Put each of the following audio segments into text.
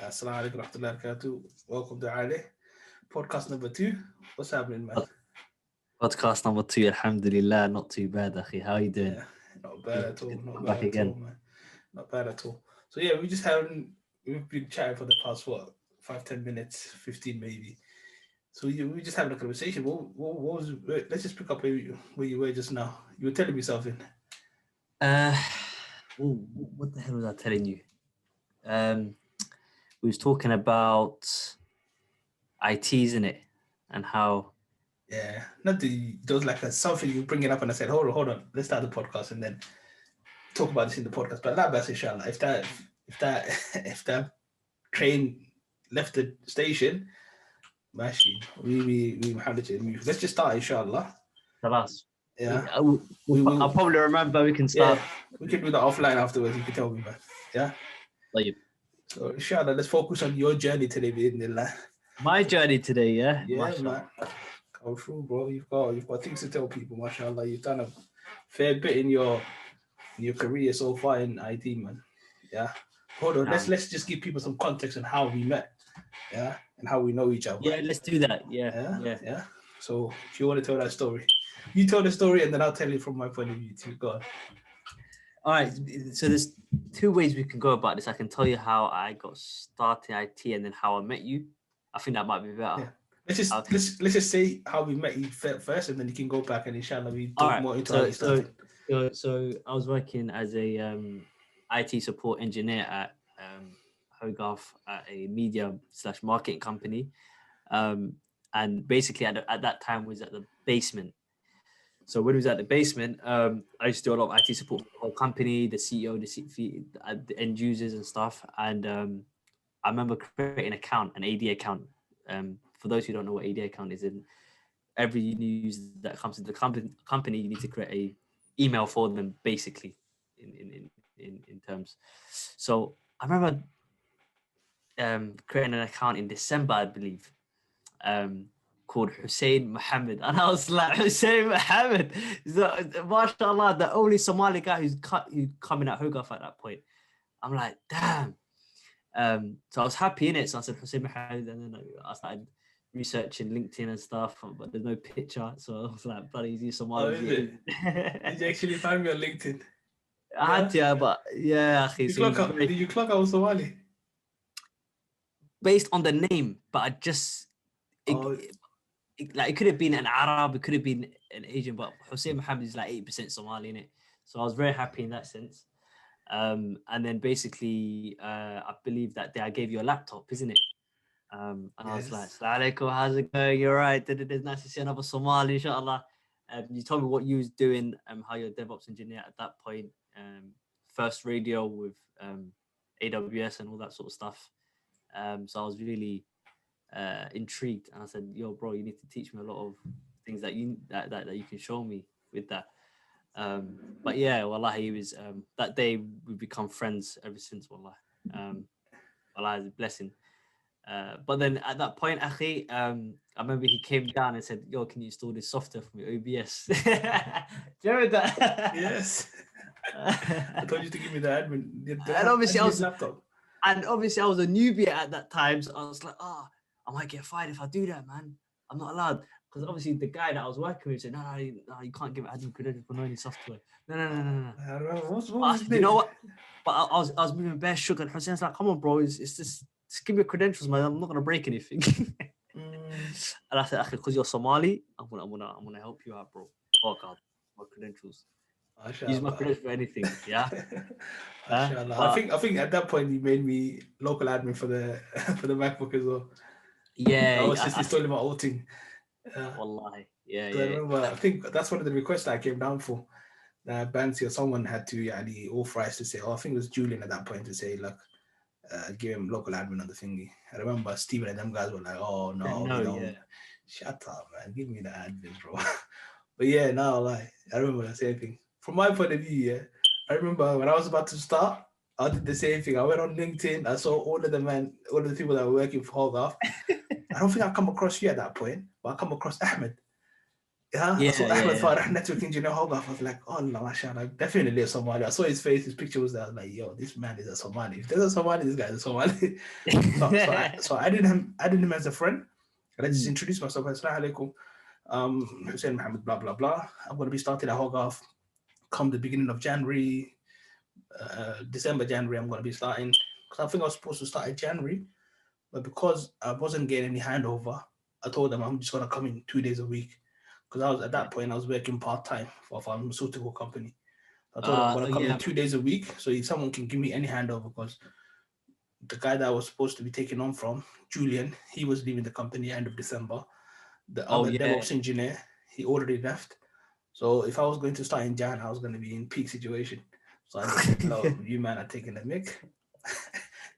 Assalamu alaikum warahmatullahi wabarakatuh. Welcome to Ali. Podcast number 2. What's happening, man? Podcast number 2, alhamdulillah, not too bad, akhi. How are you doing? Yeah, not bad at all. Good to Not come bad back at all, again. man. Not bad at all. So yeah, we've been chatting for the past what 5-10 minutes, 15 maybe. So we just having a conversation. What was? Let's just pick up where you were just now. You were telling me something. Uh, what the hell was I telling you? We was talking about ITs in it and how. Yeah, not there was like something you bring it up, and I said, hold on, let's start the podcast and then talk about this in the podcast. But that, inshallah, if that train left the station, machine, we handed it. Let's just start, inshallah. Talas. Yeah, I'll probably remember. We can yeah, start. we can do that offline afterwards. You can tell me, man. Yeah. Like, So inshallah, let's focus on your journey today, bismillah. my journey today, yeah. Yeah, Mashallah. man. Come through, bro. You've got things to tell people, mashallah. You've done a fair bit in your career so far in IT, man. Yeah. Hold on. Let's just give people some context on how we met. Yeah, and how we know each other. Yeah, let's do that. Yeah. So if you want to tell that story, you tell the story, and then I'll tell it from my point of view too. Go on. All right. So there's two ways we can go about this. I can tell you how I got started in IT and then how I met you. I think that might be better. Yeah. Let's just say how we met you first, and then you can go back and inshallah we talk more into how you started. So I was working as a IT support engineer at Hogarth at a media/marketing company, and basically at that time was at the basement. So when we was at the basement, I used to do a lot of IT support for the whole company, the CEO, the end users and stuff. And I remember creating an account, an AD account. For those who don't know what AD account is, in every new user that comes into the company, you need to create a email for them, basically, in terms. So I remember creating an account in December, I believe, called Hussein Muhammad, and I was like, Hussein Muhammad, mashallah, the only Somali guy who's coming at Hogarth at that point. I'm like, damn. So I was happy in it. So I said Hussein Muhammad, and then I started researching LinkedIn and stuff, but there's no picture. So I was like, bloody, is he Somali? Oh, is it? Did you actually find me on LinkedIn? I had to, but yeah. Did you clock out Somali? Based on the name, but I just it could have been an Arab, it could have been an Asian, but Hussein Muhammad is like 80% Somali in it. So I was very happy in that sense. And then basically, I believe that day I gave you a laptop, isn't it? And yes. I was like, Assalamu alaikum, how's it going? You're right. It's nice to see another Somali, inshallah. You told me what you was doing, how you're a DevOps engineer at that point. First radio with AWS and all that sort of stuff. So I was really intrigued, and I said, yo, bro, you need to teach me a lot of things that you can show me with that. But yeah, wallahi, he was that day we've become friends ever since, wallahi. Wallahi is a blessing. But then at that point, akhi, I remember he came down and said, yo, can you install this software for me, OBS? Do you remember that? Yes. I told you to give me the admin. And obviously I was a newbie at that time, so I was like, I might get fired if I do that, man. I'm not allowed. Because obviously the guy that I was working with said, no, you can't give admin credentials for knowing software. No. I don't know. What's you know what? But I was moving bare sugar, and Hussein's like, come on, bro, it's just give me your credentials, man. I'm not gonna break anything. And I said, because you're Somali, I'm gonna help you out, bro. Oh God, my credentials. Use my credentials for anything, yeah. I think at that point you made me local admin for the MacBook as well. Yeah, I was just installing my old thing. Wallahi, yeah. I remember. I think that's one of the requests that I came down for. That Bansi or someone had to authorize to say, I think it was Julian at that point to say, look, give him local admin on the thingy. I remember Steven and them guys were like, oh no, shut up, man, give me the admin, bro. But yeah, no, I remember the same thing. From my point of view, yeah, I remember when I was about to start, I did the same thing. I went on LinkedIn, I saw all of the people that were working for Hogarth. I don't think I come across you at that point, but I come across Ahmed. Yeah, I Yeah, saw yeah, Ahmed yeah. Farah, network engineer Hogarth. I was like, oh, no, mashallah, definitely a Somali. I saw his face, his picture was there. I was like, yo, this man is a Somali. If there's a Somali, this guy's a Somali. So I did him as a friend, and I just Mm, introduced myself. Assalamu alaikum, Hussein Mohammed, blah blah blah. I'm going to be starting at Hogarth come the beginning of January, December, January. I'm going to be starting because I think I was supposed to start in January, but because I wasn't getting any handover, I told them I'm just going to come in 2 days a week because I was at yeah. that point I was working part time for a pharmaceutical company. I told them I'm going to come in Yeah. 2 days a week, so if someone can give me any handover, because the guy that I was supposed to be taking on from, Julian, he was leaving the company end of December. The Oh other yeah. DevOps engineer, he already left. So if I was going to start in Jan, I was going to be in peak situation. So I just said, "No, you man are taking the mic.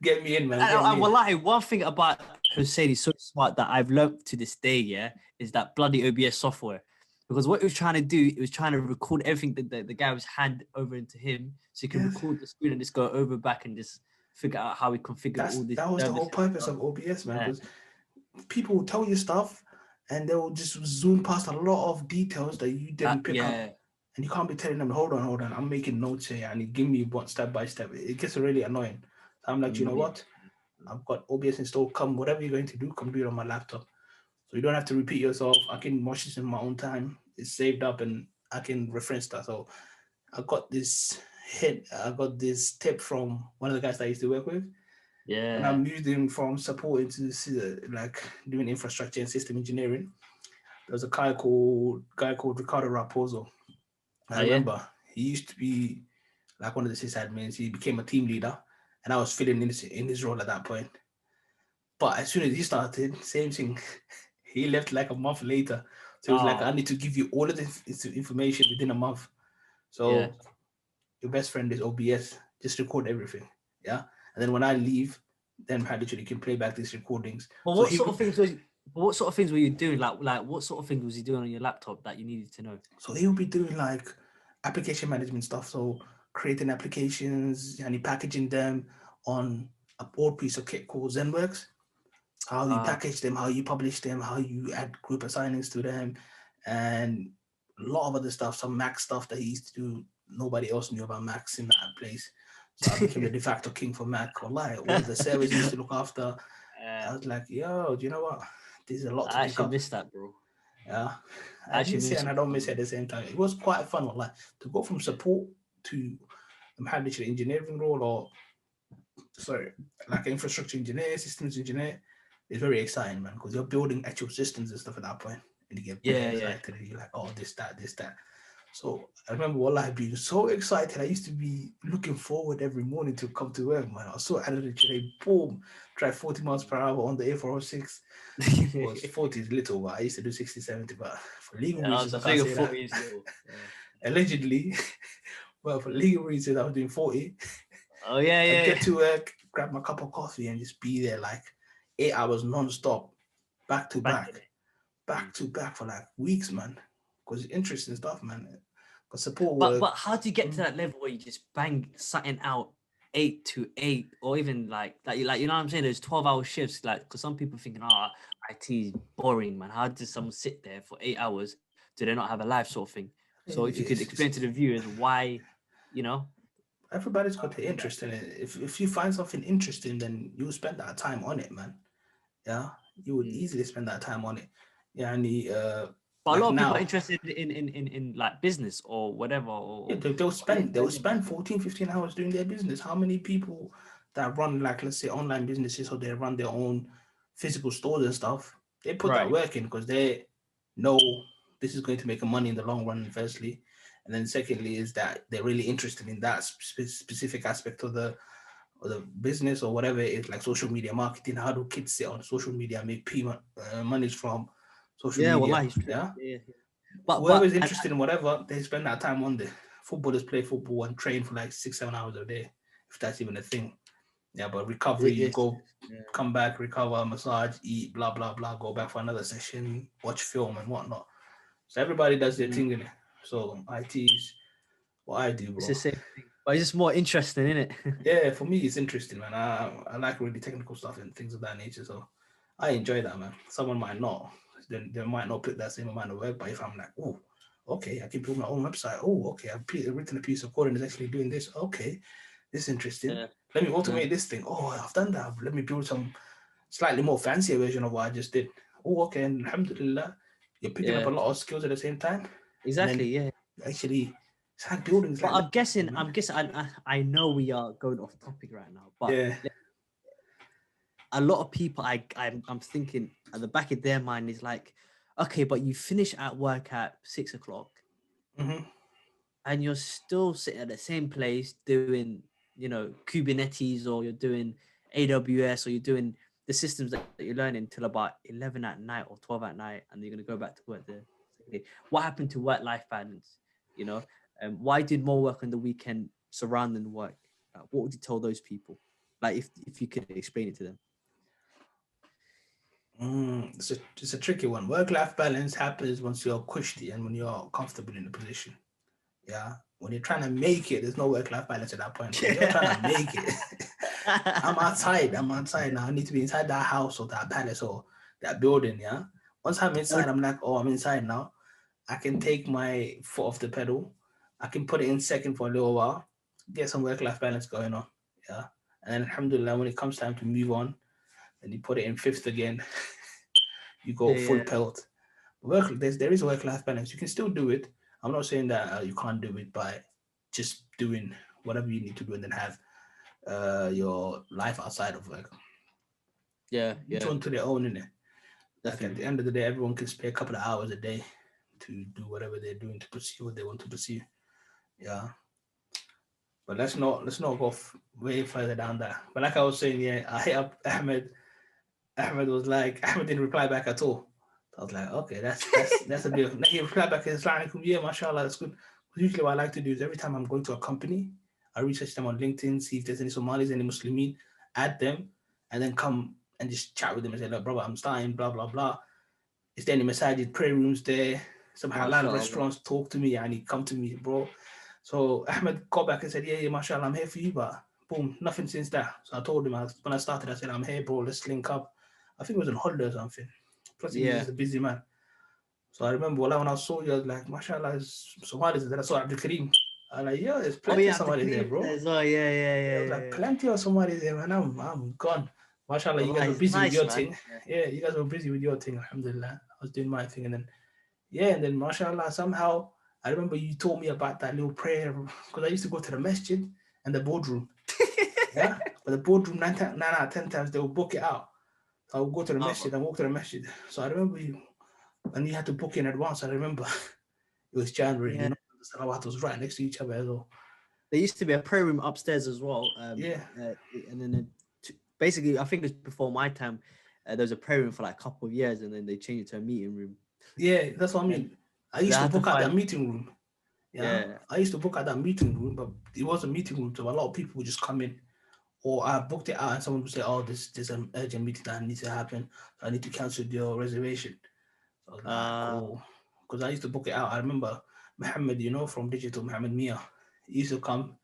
Get me in, man. Get And me in." wallahi, one thing about Hussein is so smart that I've learned to this day, yeah, is that bloody OBS software. Because what he was trying to do, it was trying to record everything that the guy was hand over into him, so he can Yes, record the screen and just go over back and just figure out how we configure all these that was the whole services. purpose of OBS, man. Yeah, Because people will tell you stuff, and they will just zoom past a lot of details that you didn't pick up, yeah. and you can't be telling them, hold on, I'm making notes here, and you give me one step by step. It gets really annoying. So I'm like, you know Annoying. what? I've got OBS installed. Come, whatever you're going to do, come do it on my laptop. So you don't have to repeat yourself. I can watch this in my own time. It's saved up, and I can reference that. So I got this I got this tip from one of the guys that I used to work with, and Yeah. I'm using from supporting to like doing infrastructure and system engineering. There's a guy called Ricardo Raposo. I Oh yeah. remember he used to be like one of the sysadmins. He became a team leader, and I was filling in his role at that point. But as soon as he started, same thing. He left like a month later. So it was like, I Oh need to give you all of this information within a month. yeah. So your best friend is OBS. Just record everything. Yeah. And then when I leave, then I literally can play back these recordings. But So what sort of things was? What sort of things were you doing? Like what sort of things was he doing on your laptop that you needed to know? he'll be doing like application management stuff. So creating applications and packaging them on a board piece of kit called ZenWorks. How you Uh, package them, how you publish them, how you add group assignments to them, and a lot of other stuff, some Mac stuff that he used to do. Nobody else knew about Macs in that place. So I became the de facto king for Mac. Wallahi, all of the servers he used to look after. I was like, yo, do you know what? There's a lot to I pick actually up. miss that, bro. Yeah. I I actually miss it miss and I it. don't miss it at the same time. It was quite fun, wallahi, to go from support to literally engineering role, or sorry, like infrastructure engineer, systems engineer. It's very exciting, man, because you're building actual systems and stuff at that point, and you get very Yeah, yeah. excited. And you're like, oh, this, that. So I remember Wallah being so excited. I used to be looking forward every morning to come to work, man. I was so addicted today. Boom, drive 40 miles per hour on the A406. Was 40 is little, but I used to do 60, 70. But for legal I reasons, was I a can't figure say that. 40 years old. Yeah. Allegedly, well, for legal reasons, I was doing 40. Oh yeah, I'd yeah, get to work, grab my cup of coffee, and just be there like 8 hours non-stop, back to yeah. back, back to back for like weeks, man. Because it's interesting stuff, man. But support work, But how do you get to that level where you just bang something out 8 to 8, or even like you know what I'm saying? There's 12-hour shifts, like because some people thinking, oh, IT is boring, man. How does someone sit there for 8 hours? Do they not have a life, sort of thing? So if you could it's explain to the viewers why, you know, everybody's how got to the do that. interest in it. If you find something interesting, then you'll spend that time on it, man. Yeah, you would Mm. easily spend that time on it. Yeah, But a like lot of people are now, interested in like business or whatever, yeah, or they'll spend 14, 15 hours doing their business. How many people that run, like, let's say online businesses, or they run their own physical stores and stuff, they put that right, work in because they know this is going to make them money in the long run, firstly. And then secondly is that they're really interested in that specific aspect of the business or whatever it is, like social media marketing. How do kids sit on social media and make monies from social yeah, media? wallahi, it's true. Yeah, Yeah, yeah. whoever is And interested in whatever, they spend that time on. The footballers play football and train for like 6, 7 hours a day, if that's even a thing. Yeah, but recovery, it you is. go, come back, recover, massage, eat, blah blah blah, go back for another session, watch film and whatnot. So everybody does their Yeah. thing in it. So IT is what I do, It's bro. the same thing, but it's just more interesting, isn't it? Yeah, for me it's interesting, man. I like really technical stuff and things of that nature. So I enjoy that, man. Someone might not. then they might not put that same amount of work. But if I'm like, oh, okay, I can build my own website. Oh, okay, I've written a piece of code and it's actually doing this. Okay, this is interesting. Yeah. Let me automate this thing. Oh, I've done that. Let me build some slightly more fancier version of what I just did. Oh, okay, and alhamdulillah, you're picking up a lot of skills at the same time. Exactly. Yeah. Actually, it's like building. But I'm guessing. I know we are going off topic right now, but yeah, a lot of people, I'm thinking at the back of their mind is like, okay, but you finish at work at 6 o'clock, and you're still sitting at the same place doing, Kubernetes, or you're doing AWS, or you're doing the systems that you're learning till about 11 at night or 12 at night, and you're going to go back to work the second day. What happened to work-life balance? Why did more work on the weekend surrounding work? What would you tell those people? Like, if you could explain it to them. It's a tricky one. Work-life balance happens once you're cushy and when you're comfortable in the position. Yeah. When you're trying to make it, there's no work-life balance at that point. When you're trying to make it, I'm outside now. I need to be inside that house or that palace or that building. Yeah. Once I'm inside, I'm like, oh, I'm inside now. I can take my foot off the pedal. I can put it in second for a little while, get some work-life balance going on. Yeah. And then alhamdulillah, when it comes time to move on, and you put it in fifth again, you go full pelt. There is a work-life balance. You can still do it. I'm not saying that you can't do it by just doing whatever you need to do and then have your life outside of work. Yeah. Each one to their own, innit? Like at the end of the day, everyone can spare a couple of hours a day to do whatever they're doing to pursue what they want to pursue. Yeah. But let's not go way further down that. But like I was saying, yeah, I hit up Ahmed. Ahmed didn't reply back at all. I was like, okay, that's a bit. He replied back, yeah, mashallah, that's good. Because usually what I like to do is every time I'm going to a company, I research them on LinkedIn, see if there's any Somalis, any Muslimin, add them, and then come and just chat with them and say, look, brother, I'm starting, blah, blah, blah. Is there any masajid, prayer rooms there? Some halal restaurants, talk to me, and come to me, bro. So Ahmed called back and said, yeah, mashallah, I'm here for you, but boom, nothing since that. So I told him, when I started, I said, I'm here, bro, let's link up. I think it was on holiday or something. Plus, he was just a busy man. So I remember when I saw you, I was like, mashallah, Somalis. Then I saw Abdul Kareem. I'm like, yeah, there's plenty of Somalis there, bro. Yeah. Like plenty of Somalis there, man. I'm gone. Mashallah, you guys were busy with your thing. Yeah, you guys were busy with your thing, alhamdulillah. I was doing my thing, and then mashallah, somehow, I remember you told me about that little prayer, because I used to go to the masjid and the boardroom. Yeah, but the boardroom, 9 out of 10 times, they will book it out. I would go to the masjid and walk to the masjid. So I remember and you had to book in advance. I remember it was January. The salawat was right next to each other as well. There used to be a prayer room upstairs as well. And then basically, I think it was before my time. There was a prayer room for like a couple of years, and then they changed it to a meeting room. Yeah, that's what I mean. I used to book at that meeting room. Yeah, I used to book at that meeting room, but it was a meeting room, so a lot of people would just come in. Or I booked it out and someone would say, oh, there's an urgent meeting that needs to happen. So I need to cancel your reservation. So I was like, cool. Because I used to book it out. I remember Muhammad, from Digital, Muhammad Mia, he used to come.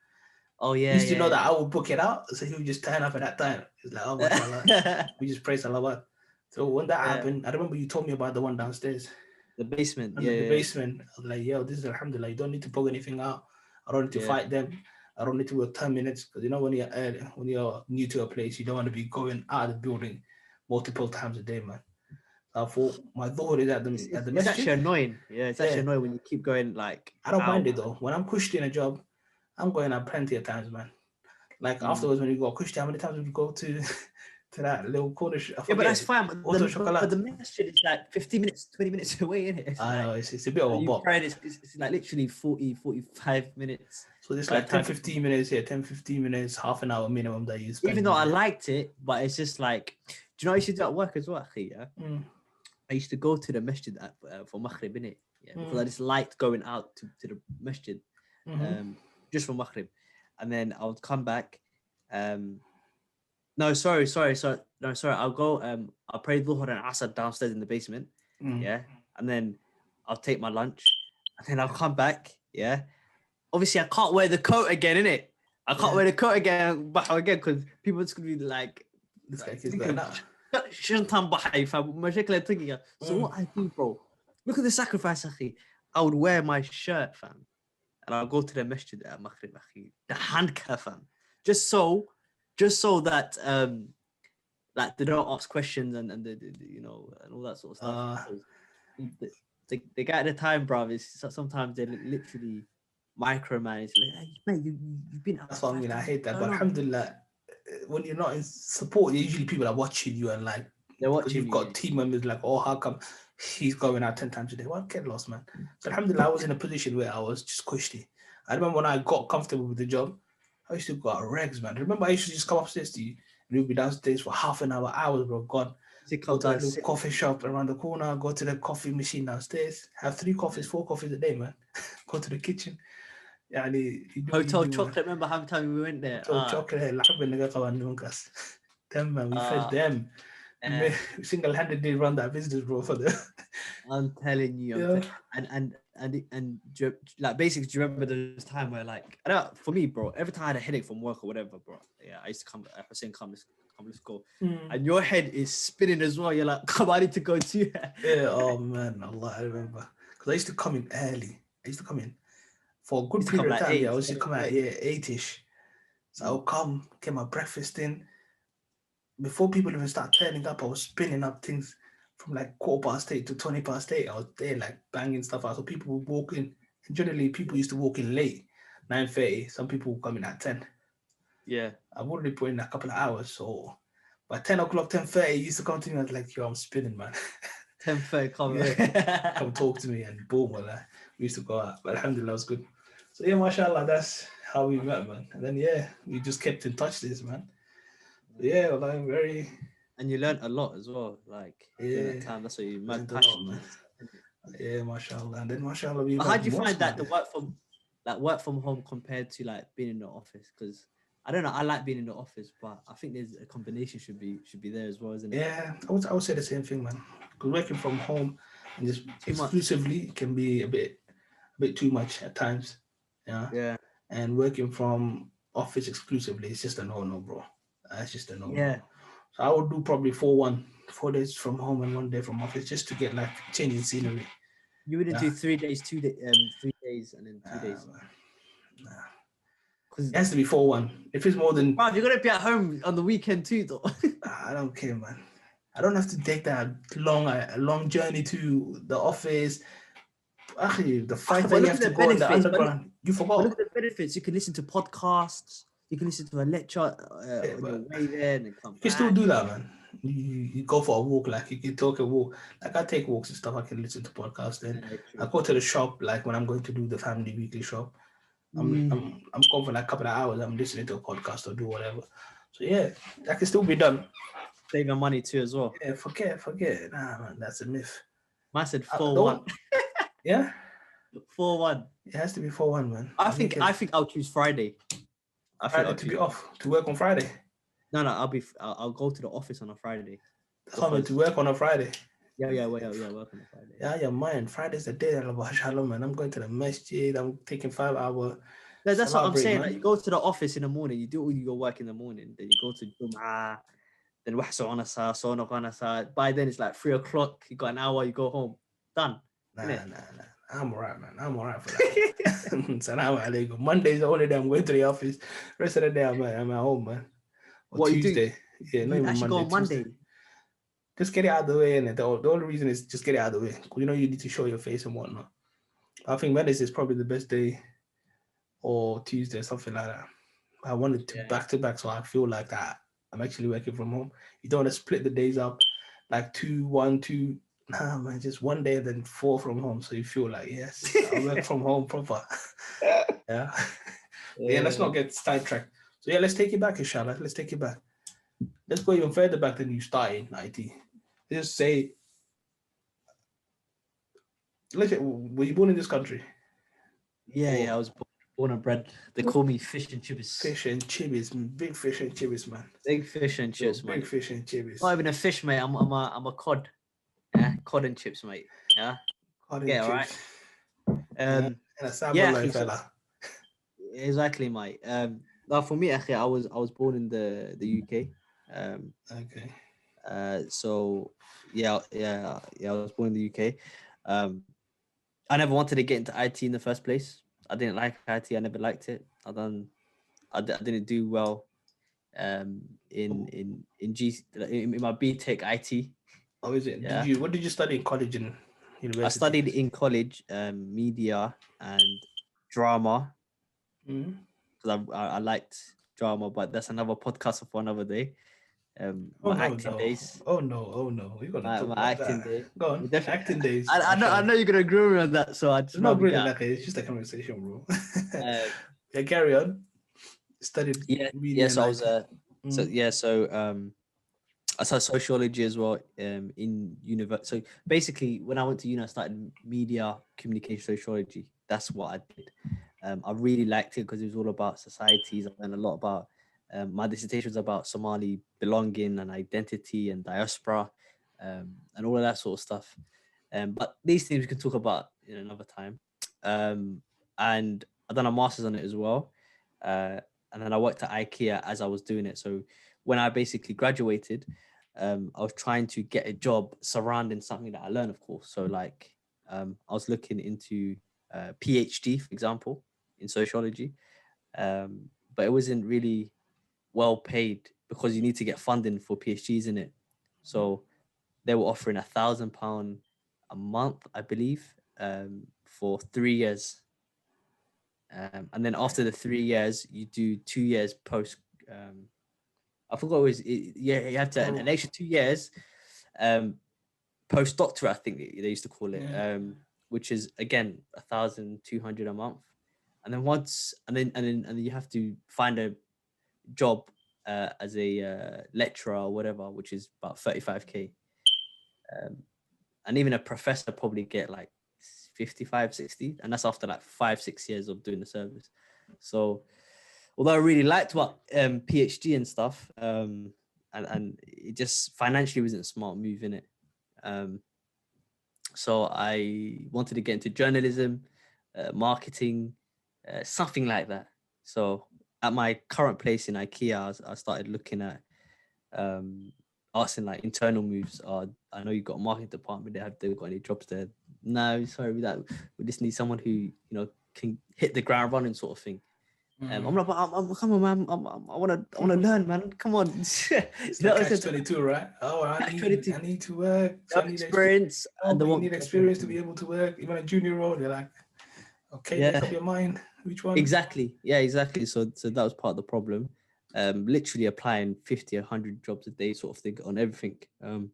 Oh, yeah. He used to know that I would book it out. So he would just turn up at that time. He's like, oh, mashallah. We just praise Allah. So when that happened, I remember you told me about the one downstairs. The basement. The basement. I was like, yo, this is alhamdulillah. You don't need to book anything out. I don't need to fight them. I don't need to work 10 minutes, because when you're new to a place, you don't want to be going out of the building multiple times a day, man. So I thought my thought is at the masjid. It's actually annoying. Yeah, it's actually annoying when you keep going like. I don't mind it though. When I'm cushed in a job, I'm going out plenty of times, man. Like afterwards, when you go cushed, how many times would you go to that little corner? Yeah, but that's fine. But the masjid is like 15 minutes, 20 minutes away, isn't it? I know, it's a bit of a bop. It's like literally 40, 45 minutes. So it's like 10, 15 minutes, 10, 15 minutes, half an hour minimum that you spend. Even though I liked it, but it's just like, do you know what I used to do at work as well, yeah? I used to go to the masjid for Maghrib, innit? Yeah, because I just liked going out to the masjid just for Maghrib. And then I would come back. No, sorry. I'll go, I'll pray Dhuhr and Asr downstairs in the basement. Yeah. And then I'll take my lunch. And then I'll come back. Yeah. Obviously, I can't wear the coat again, innit? I can't wear the coat again because people are going to be like, this guy keeps going out. شنطان بحي فمشاكل تقية. So what I do, bro, look at the sacrifice, أخي. I would wear my shirt, fam, and I'll go to the masjid at Maghrib, أخي. The handcuff, fam, just so that like they don't ask questions and you know, and all that sort of stuff. The guy at the time, bro, is sometimes they literally micromanage. Like, hey, mate, you've been up. That's what I mean. I hate that. No, But no. alhamdulillah, when you're not in support, usually people are watching you and like, They're because watching you've you. got team members like, oh, how come he's going out 10 times a day? Well, get lost, man. So alhamdulillah, I was in a position where I was just cushy. I remember when I got comfortable with the job, I used to go out regs, man. Remember, I used to just come upstairs to you and you'd be downstairs for half an hour, hours, bro, gone. Go to a little coffee shop around the corner, go to the coffee machine downstairs, have 3 coffees, 4 coffees a day, man. Go to the kitchen. يعني Hotel Chocolate, remember how many times we went there? Hotel Chocolate, لحب النقا قوان نونكاس. Them, man, we fed them. We single-handedly run that business, bro, for them. I'm telling you. And like basically, do you remember this time where like, I don't, for me, bro, every time I had a headache from work or whatever, bro, yeah, I used to come, Hussein, let's go. And your head is spinning as well. You're like, come, I need to go too. Yeah, oh man, Allah, I remember. Because I used to come in early. I used to come in for a good period of time. Yeah, I used to come out 8-ish. So I'll come, get my breakfast in. Before people even start turning up, I was spinning up things from like 8:15 to 8:20. I was there like banging stuff out. So people would walk in. And generally, people used to walk in late, 9:30. Some people would come in at 10. Yeah. I've already put in a couple of hours. So by 10 o'clock, 10:30, he used to come to me. I was like, yo, I'm spinning, man. 10:30, come, come talk to me. And boom, well, we used to go out. But alhamdulillah, it was good. So yeah, mashallah, that's how we met, man. And then, yeah, we just kept in touch this, man. So, yeah, well, I'm very... And you learned a lot as well, like during that time. That's what you mad passion. Yeah, mashallah. And then mashallah, we how do you find that the work from home compared to like being in the office? Because I don't know, I like being in the office, but I think there's a combination should be there as well, isn't it? Yeah, I would say the same thing, man. Because working from home and just exclusively can be a bit too much at times. Yeah. And working from office exclusively, it's just a no, bro. That's just a no. Yeah. So I would do probably 4 days from home and 1 day from office, just to get like changing scenery. You wouldn't do 3 days, 3 days, and then 2 days. Nah. Because it has to be 4-1. If it's more than... Wow, you're gonna be at home on the weekend too, though. I don't care, man. I don't have to take that long journey to the office. Actually, the fight that you have to go in the underground. You forgot. Look at the benefits. You can listen to podcasts. You can listen to a lecture on your way there and come back. You can still do that, man. You go for a walk, like you can talk a walk. Like I take walks and stuff. I can listen to podcasts. Then I go to the shop, like when I'm going to do the family weekly shop. I'm going for like a couple of hours. I'm listening to a podcast or do whatever. So yeah, that can still be done. Saving money too as well. Yeah, forget. Nah, man, that's a myth. I said 4-1. Yeah. 4-1. It has to be 4-1, man. I think I'll choose Friday. Friday to be off to work on Friday. No, I'll go to the office on a Friday. That's how to work on a Friday. Yeah, work on a Friday. Yeah, man. Friday's the day that man. I'm going to the masjid. I'm taking 5 hours. That's what I'm saying. Like, you go to the office in the morning. You do all your work in the morning. Then you go to Jum'ah. Then by then it's like 3 o'clock. You got an hour. You go home. Done. Nah. I'm alright, man. I'm alright for that. Salam alaikum. Monday's the only day I'm going to the office. Rest of the day I'm at home, man. Or what Tuesday. Yeah, not even Monday. Go on Monday. Just get it out of the way, and the only reason is just get it out of the way. You know, you need to show your face and whatnot. I think Wednesday is probably the best day, or Tuesday, something like that. I wanted to back to back, so I feel like that I'm actually working from home. You don't want to split the days up, like 2, 1, 2. Nah, man, just 1 day, then 4 from home. So you feel like, yes, I work from home proper. Yeah. Let's not get sidetracked. So yeah, let's take it back, inshallah. Let's take it back. Let's go even further back than you started in IT. Let's say, were you born in this country? Yeah, I was born and bred. They call me fish and chips. Fish and chips, big fish and chips, man. Big fish and chips, man. Big fish and chips. Not even a fish, mate. I'm a cod. Yeah, cod and chips, mate. Yeah. Cod and chips. All right. And a salmon fella. Exactly, mate. Now for me, actually, I was born in the UK. Okay. So yeah. I was born in the UK. I never wanted to get into IT in the first place. I didn't like IT. I never liked it. I didn't do well in my BTech IT. How is it? Yeah, What did you study in college and I university? studied in college media and drama Mm. because I liked drama, but that's another podcast for another day. Oh My no, acting no. days, Oh no, oh no. We're gonna talk my about acting that. day. Go We on. definitely, Acting days. I Mashallah. know you're gonna agree with me on that, so I just There's no rather grilling get out. like it. It's just a conversation, bro. Uh, Yeah, carry on. Studied yeah. media and So I was IT. so Mm. yeah, so I started sociology as well in university. So basically, when I went to uni, I started media communication sociology. That's what I did. I really liked it because it was all about societies. I learned a lot about my dissertation was about Somali belonging and identity and diaspora and all of that sort of stuff. But these things we can talk about in another time. Um, and I done a master's on it as well. Uh, and then I worked at IKEA as I was doing it. So when I basically graduated, I was trying to get a job surrounding something that I learned, of course. So like I was looking into PhD, for example, in sociology, but it wasn't really well paid because you need to get funding for PhDs in it. So they were offering £1,000 a month, I believe, for 3 years. And then after the 3 years, you do 2 years post. I forgot yeah, you have to Oh, an extra 2 years um, postdoctorate, I think they used to call it, yeah. which is again 1,200 a month. And then and then you have to find a job as a lecturer or whatever, which is about 35k. Um, and even a professor probably get like 55, 60, and that's after like 5, 6 years of doing the service. So although I really liked what PhD and stuff, and it just financially wasn't a smart move in it. Um, so I wanted to get into journalism, marketing, something like that. So at my current place in IKEA, I started looking at asking like internal moves. I know you've got a marketing department. They've got any jobs there? No, sorry, we just need someone who can hit the ground running, sort of thing. I'm Mm. like, come on, man. I wanna learn, man. Come on. It's You know like what I catch said? 22, right? Oh, Catch 22. I need to work. So No I need experience. experience, Oh, and they but you want need job experience to be ready. able to work. Even a junior role, they're like, okay, make up Yeah, your mind. Which one? exactly. Yeah, exactly. So that was part of the problem. Literally applying 50, 100 jobs a day, sort of thing, on everything. And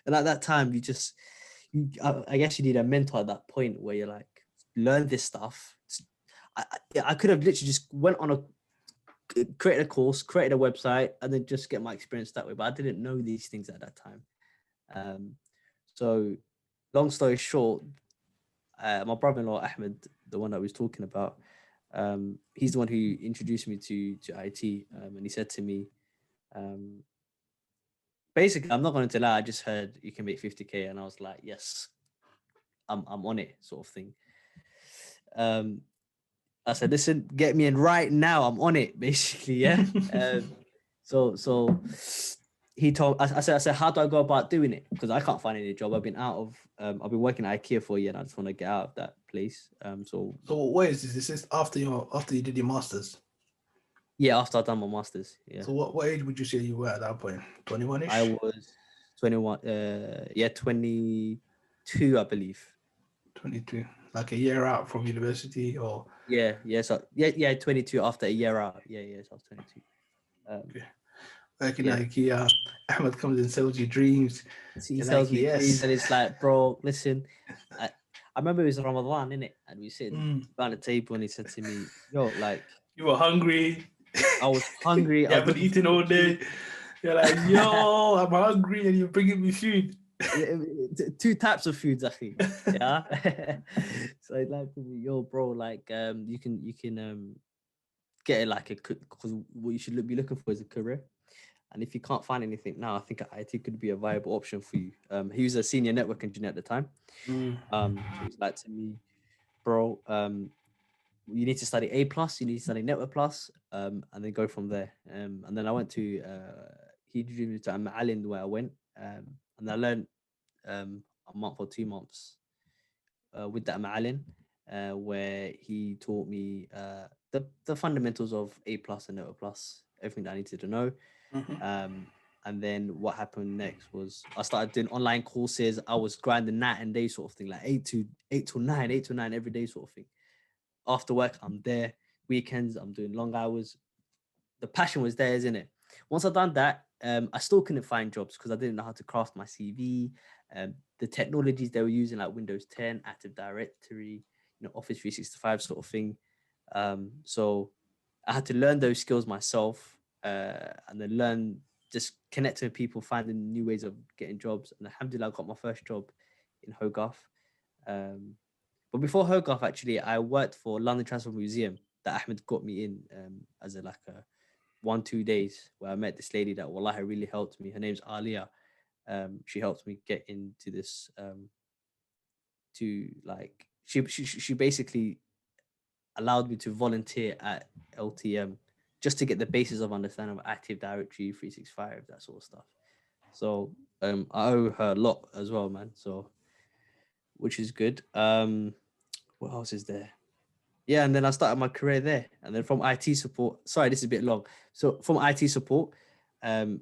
at that time, I guess you need a mentor at that point where you're like, learn this stuff. I could have literally just went on created a course, created a website, and then just get my experience that way. But I didn't know these things at that time. Um, so long story short, my brother-in-law Ahmed, the one that I was talking about, he's the one who introduced me to IT, and he said to me, um, basically, I'm not going to lie, I just heard you can make 50k, and I was like, yes, I'm on it, sort of thing. Um, I said, listen, get me in right now. I'm on it, basically, yeah. So I said, how do I go about doing it? Because I can't find any job. I've been working at IKEA for a year, and I just want to get out of that place. So So what is this? This is after you did your masters. yeah, after I've done my masters, yeah, So what age would you say you were at that point? 21 I ish, was 21. Yeah, 22, I believe. 22, like a year out from university, or Yeah. So yeah, 22 after a year out. Yeah. So I was 22. Um, okay. Working yeah. at IKEA. Ahmed comes and sells you dreams. He You're like, sells me dreams, yes. and it's like, bro, listen. I remember it was Ramadan, innit? And we sitting Mm. around the table, and he said to me, "Yo, like, You were hungry. I was hungry. You I was haven't looking eaten all for food." day. You're like, yo, I'm hungry, and you're bringing me food. Two types of foods, actually. Yeah. So I'd like to be, yo, bro, like, you can get it like a because what you should be looking for is a career. And if you can't find anything now, I think IT could be a viable option for you. He was a senior network engineer at the time. Mm. So he's like to me, bro, you need to study A plus, you need to study Network plus, and then go from there. And then I went to he introduced me to Al where I went. and I learned a month or 2 months with that Ma'alin, where he taught me the fundamentals of A plus and Nota plus, everything that I needed to know. Mm-hmm. And then what happened next was I started doing online courses. I was grinding night and day sort of thing, like 8 to 9 every day sort of thing. After work, I'm there. Weekends, I'm doing long hours. The passion was there, isn't it? Once I've done that, I still couldn't find jobs because I didn't know how to craft my CV. The technologies they were using, like Windows 10, Active Directory, Office 365 sort of thing. So I had to learn those skills myself, and then learn just connecting with people, finding new ways of getting jobs. And alhamdulillah, I got my first job in Hogarth. Um, but before Hogarth, actually, I worked for London Transport Museum that Ahmed got me in as a like a 1-2 days where I met this lady that wallahi really helped me. Her name's Alia. She helped me get into this to like she basically allowed me to volunteer at LTM just to get the basis of understanding of Active Directory, 365, that sort of stuff. So I owe her a lot as well, man. So which is good. What else is there? Yeah, and then I started my career there. And then from IT support, sorry, this is a bit long. So from IT support, um,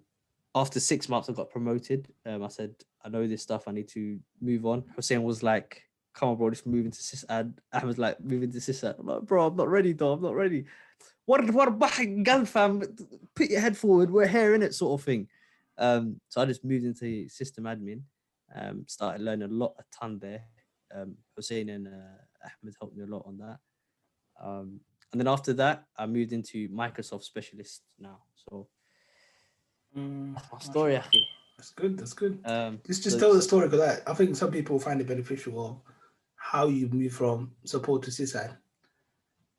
after 6 months, I got promoted. I said, I know this stuff. I need to move on. Hussein was like, come on, bro, just move into sysad. I was like, move into sysad. I'm like, bro, I'm not ready, though. I'm not ready. What gun fam? Put your head forward. We're here in it, sort of thing. So I just moved into system admin. Started learning a ton there. Hussein and Ahmed helped me a lot on that. And then after that, I moved into Microsoft specialist now. So that's my story, Mashallah. Akhi. That's good. That's good. Just So tell the story because I think some people find it beneficial of how you move from support to sysad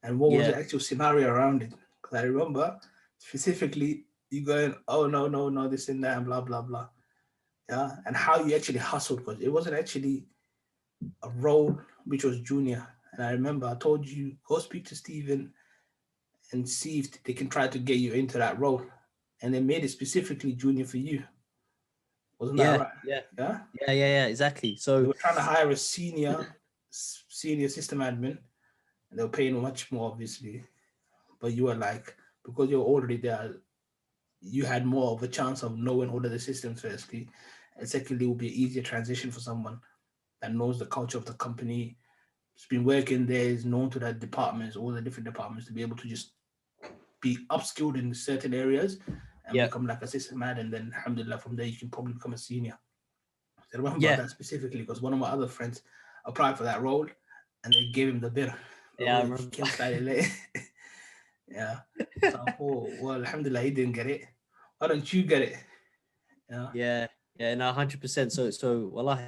and what was yeah, the actual scenario around it. Because I remember specifically you going, oh no, no, no, this and that, and blah blah blah. Yeah, and how you actually hustled because it wasn't actually a role which was junior. And I remember I told you go speak to Stephen and see if they can try to get you into that role. And they made it specifically junior for you. Wasn't that yeah, right? yeah, Yeah. yeah, exactly. They So were trying to hire a senior system admin, and they were paying much more, obviously. But you were like, because you're already there, you had more of a chance of knowing all of the systems, firstly. And secondly, it would be an easier transition for someone that knows the culture of the company, has been working there, is known to that departments, all the different departments, to be able to just be upskilled in certain areas and yeah, become like a system admin. And then, alhamdulillah, from there, you can probably become a senior. I remember yeah, that specifically because one of my other friends applied for that role and they gave him the bid. yeah, I But he remember. came slightly late. Yeah. So I thought, well, alhamdulillah, he didn't get it. Why don't you get it? Yeah. Yeah, yeah, no, 100%. So, wallahi,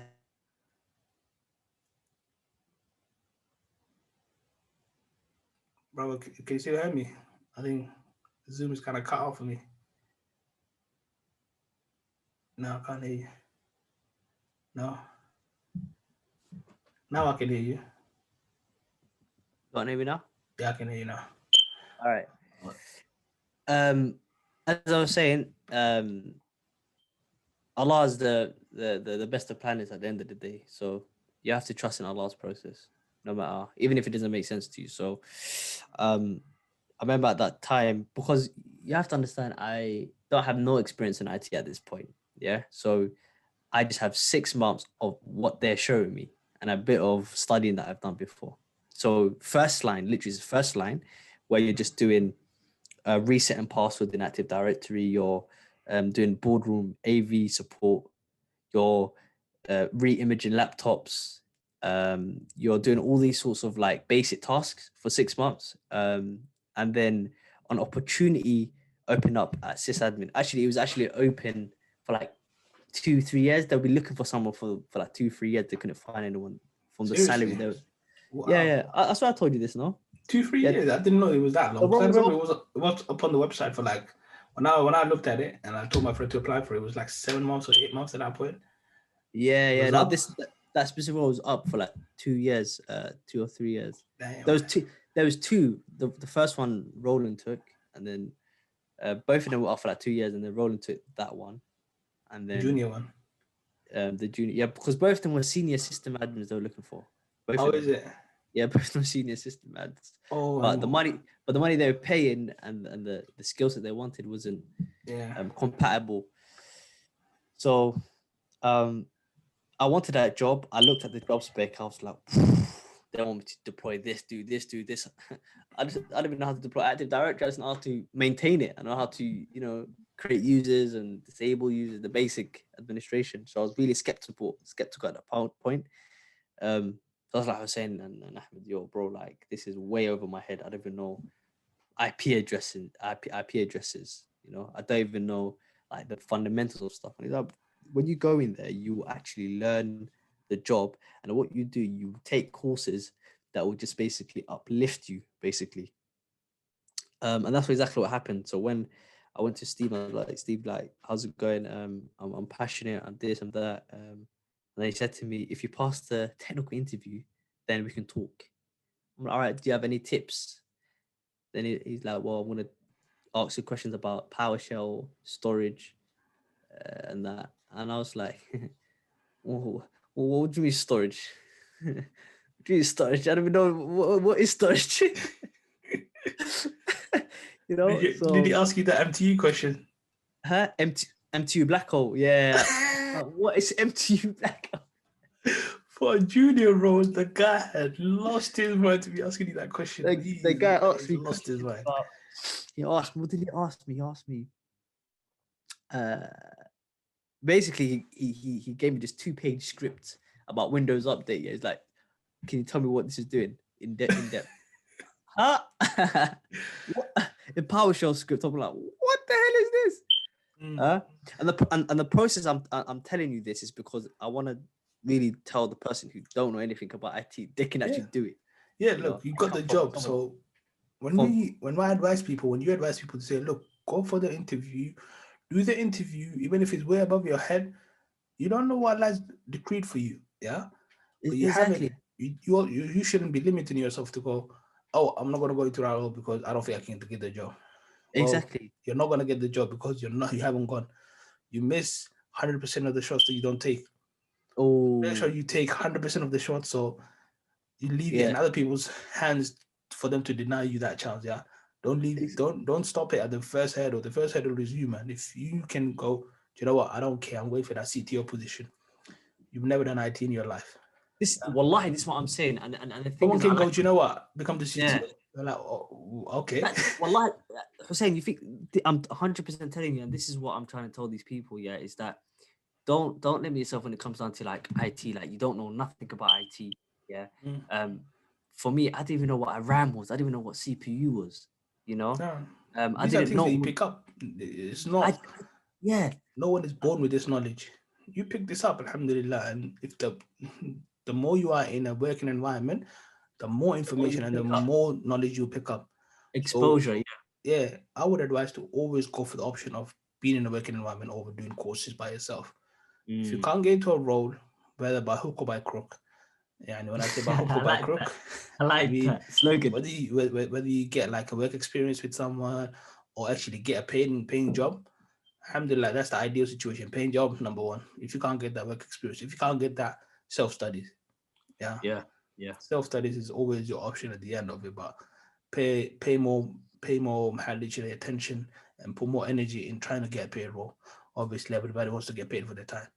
Brother, can you still hear me? I think Zoom is kind of cut off for me. No, I can't hear you. No. Now I can hear you. got maybe now. Yeah, I can hear you now. All right. As I was saying, Allah is the best of planners at the end of the day. So you have to trust in Allah's process, no matter, even if it doesn't make sense to you. So, I remember at that time, because you have to understand, I don't have no experience in IT at this point. Yeah. So I just have 6 months of what they're showing me and a bit of studying that I've done before. So first line, literally is first line, where you're just doing reset and password in Active Directory. You're doing boardroom AV support. You're re-imaging laptops. You're doing all these sorts of like basic tasks for 6 months. And then an opportunity opened up at sysadmin. Actually, it was actually open for like 2-3 years. They'll be looking for someone for like 2-3 years. They couldn't find anyone from the salary. Seriously? They were, yeah, Wow. yeah. That's why I told you this, no? 2, 3 Yeah, years. I didn't know it was that the long. Because I wrong remember role. it was up on the website for like when I looked at it and I told my friend to apply for it, it was like 7 months or 8 months at that point. Yeah, It yeah. was No, up. that specific role was up for like 2 years, 2 or 3 years. Damn. There was two. There was two. The first one Roland took, and then both of them were up for like 2 years, and then Roland took that one, and then Junior one. the junior. Yeah, because both of them were senior system admins they were looking for. Both How of is them. it? Yeah, both of them were senior system ads. Oh, But the money they were paying and the skills that they wanted wasn't yeah. compatible. So I wanted that job. I looked at the job spec. I was like, they want me to deploy this, do this, do this. I don't even know how to deploy Active Directory. I just know how to maintain it. I know how to, create users and disable users, the basic administration. So I was really skeptical at that point. So I was like, Hussein and Ahmed, yo, bro, like this is way over my head. I don't even know IP addresses. I don't even know like the fundamentals of stuff. And he's like, when you go in there, you actually learn the job, and what you do, you take courses that will just basically uplift you, basically. And that's exactly what happened. So when I went to Steve, I was like, Steve, like, how's it going? I'm passionate. I'm this, I'm that. And then he said to me, if you pass the technical interview, then we can talk. I'm like, all right. Do you have any tips? Then he's like, well, I'm gonna ask you questions about PowerShell storage and that. And I was like, well, what do you mean storage? What do you mean storage? I don't even know what is storage. Did he ask you the MTU question? Huh? MTU black hole. Yeah. What is MTU black hole? For a junior role, the guy had lost his mind to be asking you that question. The guy asked me lost his mind. about, he asked me, what did he ask me? He asked me, basically he gave me this 2-page script about Windows Update. Yeah, it's like, can you tell me what this is doing in depth? Huh? What? In PowerShell script, I'm like, what the hell is this? And the process I'm telling you this is because I want to really tell the person who don't know anything about IT, they can actually do it. Yeah, look, you got the job. So when I advise people, when you advise people to say, look, go for the interview, do the interview, even if it's way above your head, you don't know what lies decreed for you. Yeah. But you Exactly. haven't, you shouldn't be limiting yourself to go, oh, I'm not gonna go into that role because I don't think I can get the job. Well, exactly. You're not gonna get the job because you haven't gone. You miss 100% of the shots that you don't take. Oh, Make sure you take 100% of the shots, so you leave it in yeah. other people's hands for them to deny you that chance. Yeah, don't stop it at the first hurdle. The first hurdle is you, man. If you can go, do you know what? I don't care. I'm waiting for that CTO position. You've never done IT in your life. Wallahi, this is what I'm saying. And the thing Someone is, can go, do you know what? Become the CTO. Yeah. They're like, oh, okay. Wallahi, Hussein, you think I'm 100% telling you, and this is what I'm trying to tell these people. Yeah, is that don't limit yourself when it comes down to like IT. Like you don't know nothing about IT. Yeah. For me, I didn't even know what a RAM was. I didn't even know what CPU was. No. I These are didn't things know. that you pick up. It's not. Yeah. No one is born with this knowledge. You pick this up, alhamdulillah. And if the more you are in a working environment, the more information and the more knowledge you pick up. Exposure. So, yeah, I would advise to always go for the option of being in a working environment over doing courses by yourself. If you can't get into a role, whether by hook or by crook, and when I say by hook or by crook, I like that slogan. Whether you get like a work experience with someone or actually get a paying job, alhamdulillah, that's the ideal situation. Paying job, number one. If you can't get that work experience, if you can't get that self-studies, yeah. Self-studies is always your option at the end of it, but pay more literally attention and put more energy in trying to get a paid role. Obviously, everybody wants to get paid for their time.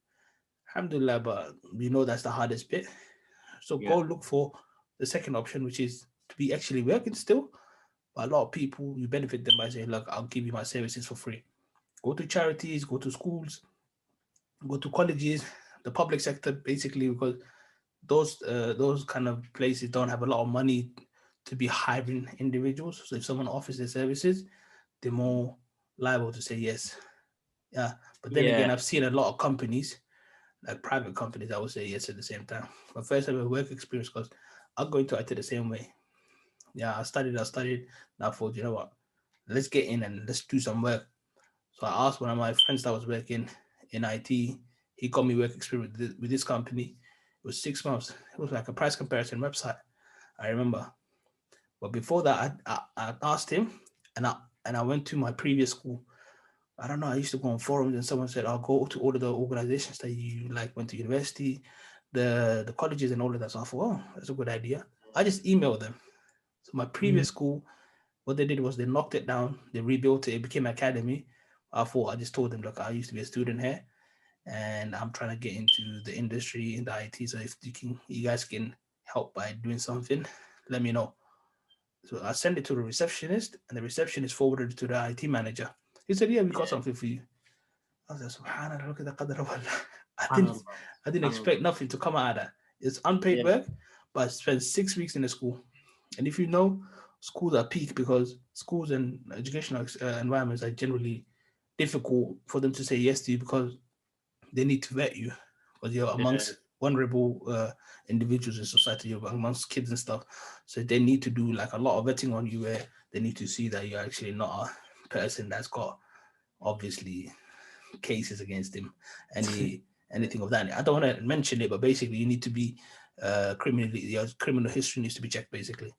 Alhamdulillah, but we know that's the hardest bit. So go look for the second option, which is to be actually working still. But a lot of people, you benefit them by saying, look, I'll give you my services for free. Go to charities, go to schools, go to colleges, the public sector, basically, because those kind of places don't have a lot of money to be hiring individuals. So if someone offers their services, they're more liable to say yes. Yeah. But then again, I've seen a lot of companies, like private companies, I would say yes at the same time. My first ever work experience, because I'll go into IT the same way. Yeah, I studied. Now I thought, you know what? Let's get in and let's do some work. So I asked one of my friends that was working in IT. He got me work experience with this company. It was 6 months. It was like a price comparison website, I remember. But before that, I asked him, and I went to my previous school. I don't know. I used to go on forums and someone said, "I'll go to all of the organizations that you like went to university, the colleges and all of that." So I thought, oh, that's a good idea. I just emailed them. So my Mm. previous school, what they did was they knocked it down, they rebuilt it, it became an academy. I thought I just told them, look, I used to be a student here, and I'm trying to get into the industry in the IT. So if you guys can help by doing something, let me know. So I sent it to the receptionist, and the receptionist forwarded it to the IT manager. He said, "Yeah, we got Yeah. something for you." I was like, "Subhanallah, look at the qadr of Allah." I didn't, Subhanallah. I didn't expect Subhanallah. nothing to come out of that. It's unpaid Yeah. work, but I spent 6 weeks in the school. And if you know, schools are peak because schools and educational environments are generally difficult for them to say yes to you because they need to vet you because you're Yeah. amongst vulnerable individuals in society, you're amongst kids and stuff. So they need to do like a lot of vetting on you where they need to see that you're actually not a person that's got obviously cases against him, anything of that. I don't want to mention it, but basically you need to be criminally, your criminal history needs to be checked basically.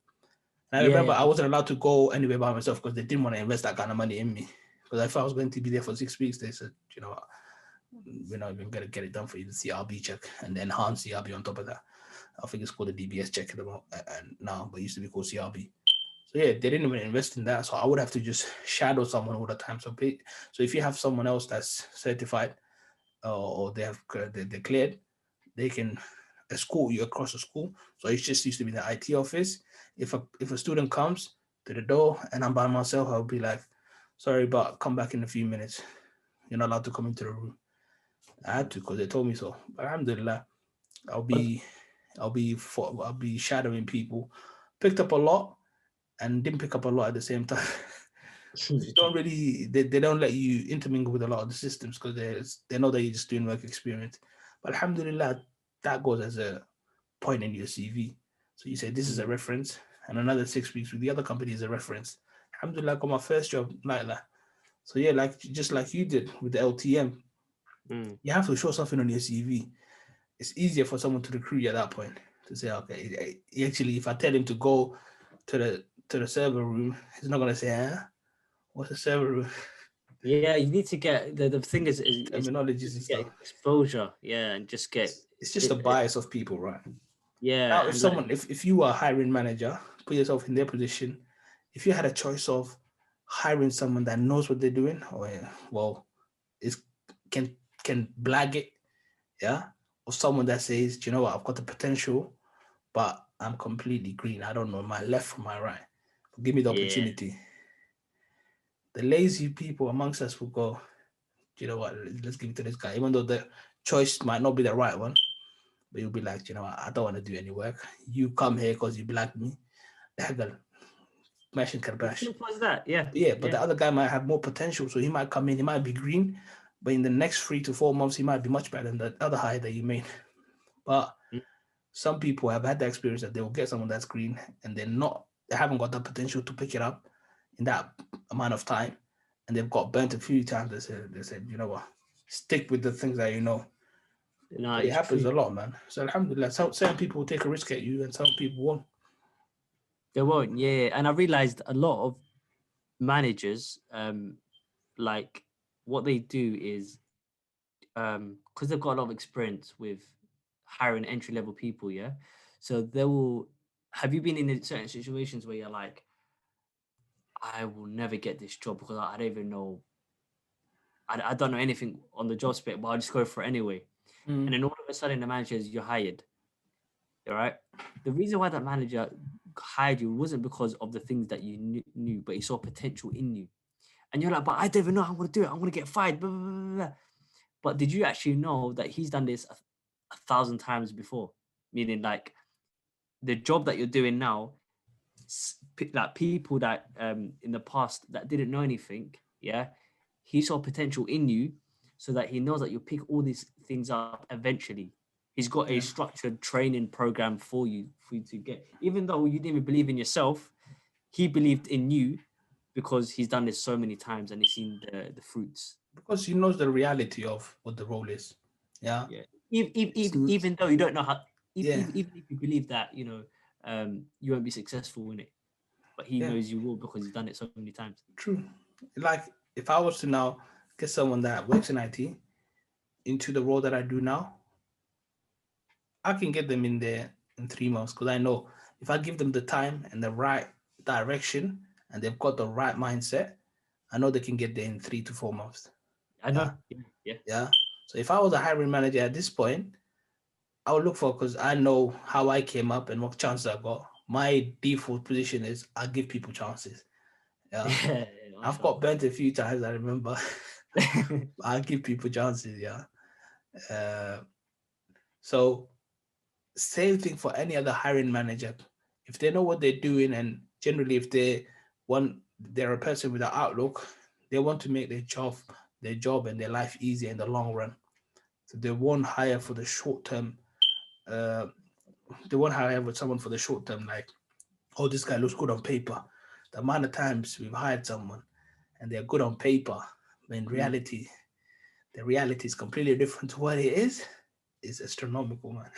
And I Yeah. remember Yeah. I wasn't allowed to go anywhere by myself because they didn't want to invest that kind of money in me. Because if I was going to be there for 6 weeks, they said, you know what, we're not even going to get it done for you, the CRB check and the enhanced CRB on top of that. I think it's called the DBS check now, but it used to be called CRB. So yeah, they didn't even invest in that. So I would have to just shadow someone all the time. So if you have someone else that's certified or they're cleared, they can escort you across the school. So it just used to be the IT office. If a student comes to the door and I'm by myself, I'll be like, "Sorry, but come back in a few minutes. You're not allowed to come into the room." I had to because they told me so. But alhamdulillah, I'll But be I'll be shadowing people. Picked up a lot and didn't pick up a lot at the same time. You don't really they don't let you intermingle with a lot of the systems because they know that you're just doing work experience. But alhamdulillah, that goes as a point in your CV. So you say this is a Mm. reference, and another 6 weeks with the other company is a reference. Alhamdulillah, I got my first job like that. So yeah, like just like you did with the LTM, Mm. you have to show something on your CV. It's easier for someone to recruit you at that point to say, okay, actually, if I tell him to go to the server room, he's not gonna say, what's a server room? Yeah, you need to get the thing is Terminologies just and to get stuff. exposure, yeah, and just get It's just a it, bias of people, right? Now, yeah, if and like someone, if you are a hiring manager, put yourself in their position. If you had a choice of hiring someone that knows what they're doing, or well, is can can blag it, yeah, or someone that says, "Do you know what, I've got the potential, but I'm completely green. I don't know my left from my right. Give me the yeah, opportunity." The lazy people amongst us will go, "Do you know what, let's give it to this guy," even though the choice might not be the right one. But you'll be like, "Do you know what, I don't want to do any work. You come here because you black me. Hegel, mash and it's karbash." simple as that. Yeah, Yeah, but yeah, the other guy might have more potential. So he might come in, he might be green, but in the next 3 to 4 months, he might be much better than the other hire that you made. But mm, some people have had the experience that they will get someone that's green and they haven't got the potential to pick it up in that amount of time. And they've got burnt a few times. They said, "You know what, stick with the things that you know." no, So it it's happens true. a lot, man. So alhamdulillah, some people will take a risk at you and some people won't. They won't, yeah, and I realized a lot of managers, like what they do is, because they've got a lot of experience with hiring entry level people, yeah, so they will. Have you been in certain situations where you're like, I will never get this job because I don't even know I don't know anything on the job spec, but I'll just go for it anyway. And Mm, then all of a sudden, the manager is you're hired. All right. The reason why that manager hired you wasn't because of the things that you knew, but he saw potential in you. And you're like, but I don't even know how I'm going to do it. I'm going to get fired. Blah, blah, blah, blah. But did you actually know that he's done this a thousand times before? Meaning, like, the job that you're doing now, like people that in the past that didn't know anything, yeah, he saw potential in you, so that he knows that you'll pick all these things up eventually. He's got a yeah. structured training program for you to get. Even though you didn't even believe in yourself, he believed in you because he's done this so many times and he's seen the fruits. Because he knows the reality of what the role is. Yeah. Yeah. It's, Even though you don't know how, yeah. even if you believe that, you won't be successful in it, but he Yeah. knows you will because he's done it so many times. True. Like if I was to now get someone that works in IT into the role that I do now, I can get them in there in 3 months because I know if I give them the time and the right direction and they've got the right mindset, I know they can get there in 3 to 4 months. I Yeah. know. Yeah. Yeah. So if I was a hiring manager at this point, I would look for, because I know how I came up and what chances I got. My default position is I give people chances. Yeah. Yeah. I've got burnt a few times, I remember. I give people chances, yeah. Uh, so same thing for any other hiring manager. If they know what they're doing, and generally if they're a person with an outlook, they want to make their job and their life easier in the long run. So they won't hire for the short term. Uh, they won't hire with someone for the short term, like, oh, this guy looks good on paper. The amount of times we've hired someone and they're good on paper, but in reality, the reality is completely different to what it is. It's astronomical, man.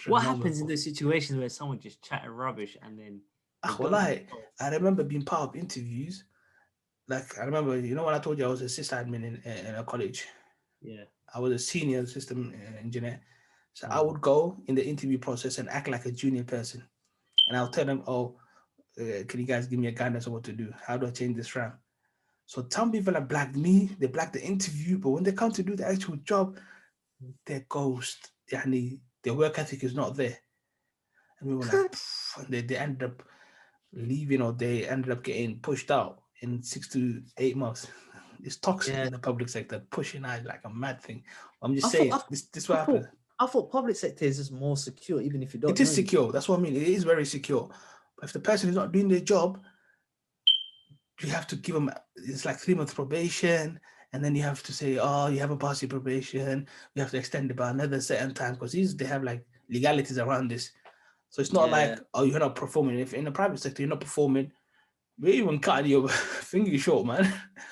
What happens in Astronomical. those situations where someone just chatting rubbish and then they Ah, don't do wallahi, the job? I remember being part of interviews. Like, I remember, when I told you I was a sysadmin in a college, Yeah. I was a senior system engineer. So I Mm. would go in the interview process and act like a junior person. And I'll tell them, oh, can you guys give me a guidance on what to do? How do I change this RAM? So some people have blacked me, they blacked the interview, but when they come to do the actual job, they're ghost. Their work ethic is not there. And we were like, and they ended up leaving, or they ended up getting pushed out in 6 to 8 months. It's toxic Yeah. in the public sector, pushing out like a mad thing. I'm just I thought saying, this I what thought happens. I thought public sector is just more secure, even if you It don't know is anything. secure. That's what I mean. It is very secure. But if the person is not doing their job, you have to give them, it's like 3 months probation, and then you have to say, oh, you haven't passed your probation, you have to extend it by another certain time, because they have like legalities around this. So it's not Yeah. like, oh, you're not performing. If in the private sector you're not performing, we even cutting your finger short, man.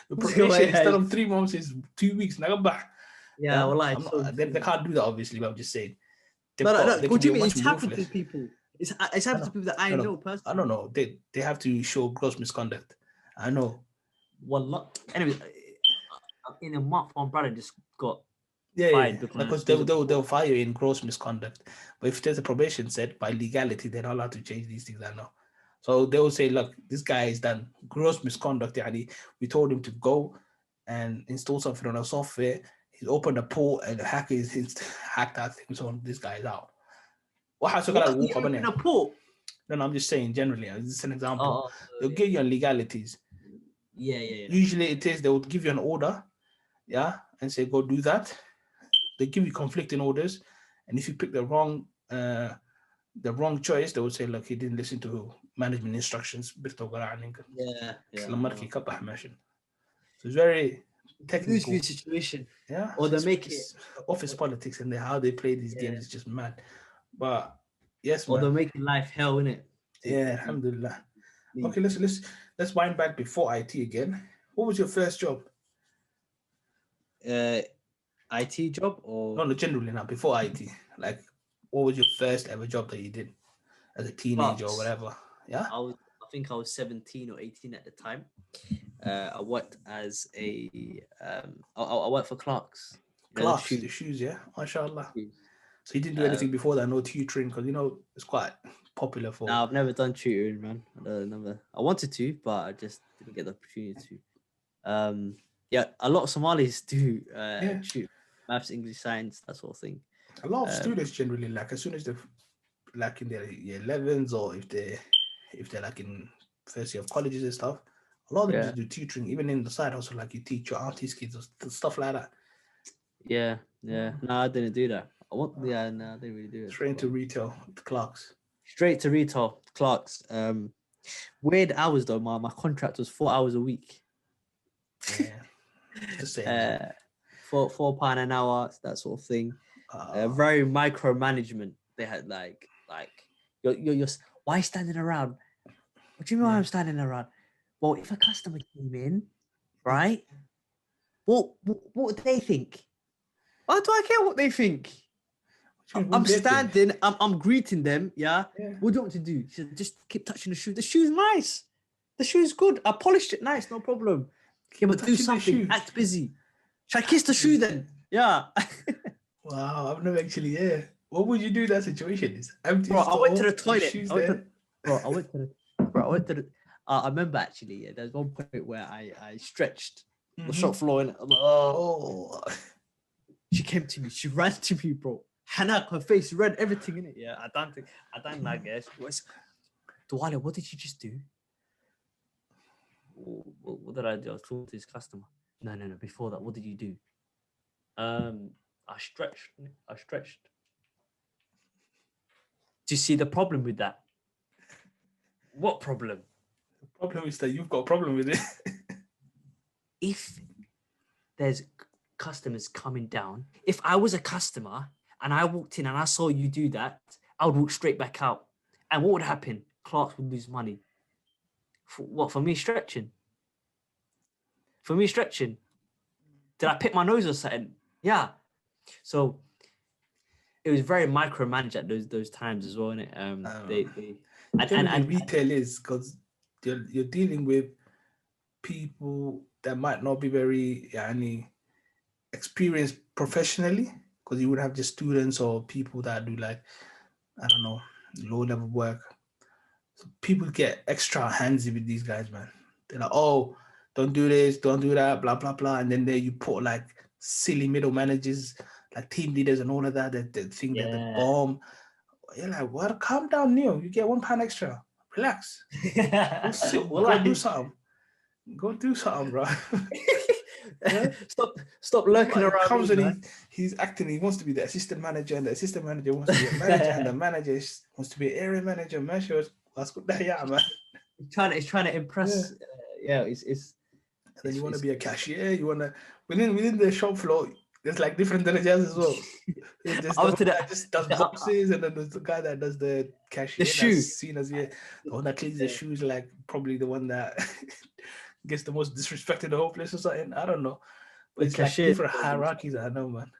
The probation instead Yeah. of 3 months is 2 weeks. Nagabah. Yeah. Yeah, Well, I I'm so not, they true. can't do that obviously, but I'm just saying No, no, no. they can What do be you mean? much It's more happened ruthless. to people. It's I happened to know, people that I no, know no, I don't personally. know. They have to show gross misconduct. I know. Anyway, in a month, my brother just got Yeah, yeah, fired yeah. because Because he was on they'll call. fire you in gross misconduct. But if there's a probation set by legality, they're not allowed to change these things. I know. So they will say, look, this guy has done gross misconduct. Yani, we told him to go and install something on our software. He's opened a port and the hacker is hacked that thing. So this guy is out. What has to What? walk You up in open there? a port? No, no, I'm just saying generally. This is an example. Oh, They'll yeah. give you on legalities. Yeah. Usually it is they would give you an order, yeah, and say go do that. They give you conflicting orders, and if you pick the wrong choice, they would say, look, he didn't listen to management instructions. Yeah, I know. So it's very Lose technical. view situation, Yeah, or they make it, it's office politics, and how they play these yeah, games is just mad. But yes, or they're man. making life hell in it Yeah, to alhamdulillah. leave. Okay, let's wind back before IT again. What was your first job? IT job No, or no, generally now before IT. Like, what was your first ever job that you did as a teenager or Clarks? whatever? Yeah, I think I was 17 or 18 at the time. I worked as I worked for Clarks. You know, the Clark's shoe. the shoes. Yeah, mashallah. shoes. So you didn't do Uh, anything before that? No tutoring, because it's quite popular for. no, I've never done tutoring, man. I wanted to, but I just didn't get the opportunity to. Yeah, a lot of Somalis do Yeah, tutor maths, English, science, that sort of thing. a lot of Um, students generally, like, as soon as they're like in their year 11s, or if they're like in first year of colleges and stuff, a lot of them yeah, just do tutoring, even in the side hustle, like you teach your auntie's kids or stuff like that. yeah. No, I didn't do that. Yeah, no, I didn't really do it. Straight into But retail with Clark's. straight to retail, Clarks. Weird hours though. My contract was 4 hours a week. Yeah, it's the same, man. uh, £4 an hour, that sort of thing. Uh, Very micromanagement. They had like you're why are you standing around? What do you mean why yeah. I'm standing around? Well, if a customer came in, right? What would they think? Why do I care what they think? What do you mean, what I'm do they think? standing, I'm greeting them, yeah. Yeah. What do you want me to do? She said, just keep touching the shoe. The shoe's nice. The shoe's good. I polished it nice, no problem. Yeah, Keep but do touching the something. shoe. Act busy. Should I kiss the shoe then? Yeah. Wow, I've never actually, yeah. What would you do in that situation? It's empty Bro, I went to store, the toilet. shoes there. I went to the. I remember actually. Yeah, there's one point where I stretched the shop floor and I'm like, oh. She came to me. She ran to me, bro. Hannah, her face red, everything in it. Yeah, I don't like it. Duale, what did you just do? What did I do? I was talking to this customer. No. Before that, what did you do? I stretched. Do you see the problem with that? What problem? The problem is that you've got a problem with it. If there's customers coming down, if I was a customer and I walked in and I saw you do that, I would walk straight back out. And what would happen? Clarks would lose money. For what? For me stretching? Did I pick my nose or something? Yeah. So it was very micromanaged at those times as well, innit? And retail is because you're dealing with people that might not be very experienced professionally, because you would have just students or people that do like, I don't know, low level work. So people get extra handsy with these guys, man. They're like, oh, don't do this, don't do that, blah blah blah, and then there you put like silly middle managers, like team leaders and all of that. That think they're the bomb. You're like, what? Calm down, Neil. You get £1 extra. Relax. Go sit. Go do something, bro. Yeah? Stop lurking around. Comes and he's acting. He wants to be the assistant manager, and the assistant manager wants to be a manager, and the manager wants to be an area manager. Man, man. He's trying to impress. It's. And then you want to be a cashier. You want to within the shop floor. There's like different darajas as well. There's the one that just does boxes, and then there's the guy that does the cashier. The shoe. Seen as the one that cleans the shoes, like probably the one that gets the most disrespected in the whole place or something. I don't know. But it's like different hierarchies. I know, man.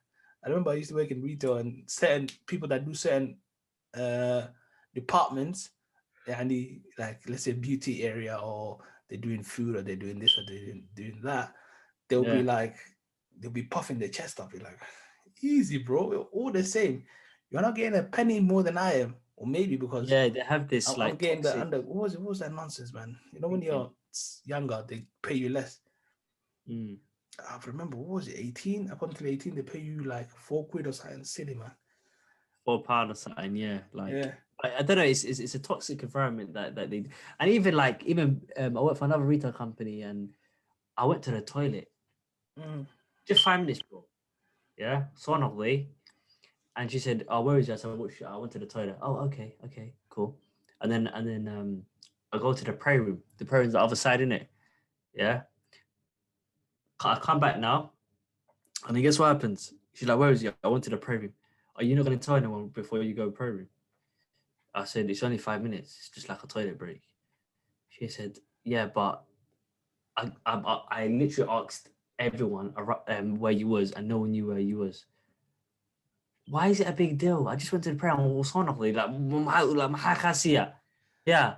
I remember I used to work in retail, and certain people that do certain departments, and like let's say beauty area, or they're doing food, or they're doing this, or they're doing that, they'll be like, they'll be puffing their chest up. You're like, easy, bro. We're all the same. You're not getting a penny more than I am, or maybe because they have this I'm getting the under. What was that nonsense, man? You know, when you're younger, they pay you less. I remember, what was it? 18. Up until 18, they pay you like £4 or something silly, man. £4 or something, yeah. I don't know. It's a toxic environment that they, and even I work for another retail company, and I went to the toilet. Just 5 minutes, bro. Yeah, so on the way, and she said, "Oh, where is you?" I said, "I went to the toilet." Oh, okay, cool. And then I go to the prayer room. The prayer room's the other side, innit? Yeah. I come back now, and then guess what happens? She's like, "Where is you?" I went to the prayer room. Are you not going to tell anyone before you go to the prayer room? I said, "It's only 5 minutes. It's just like a toilet break." She said, "Yeah, but I literally asked everyone where you was, and no one knew where you was. Why is it a big deal? I just went to the prayer and was on yeah.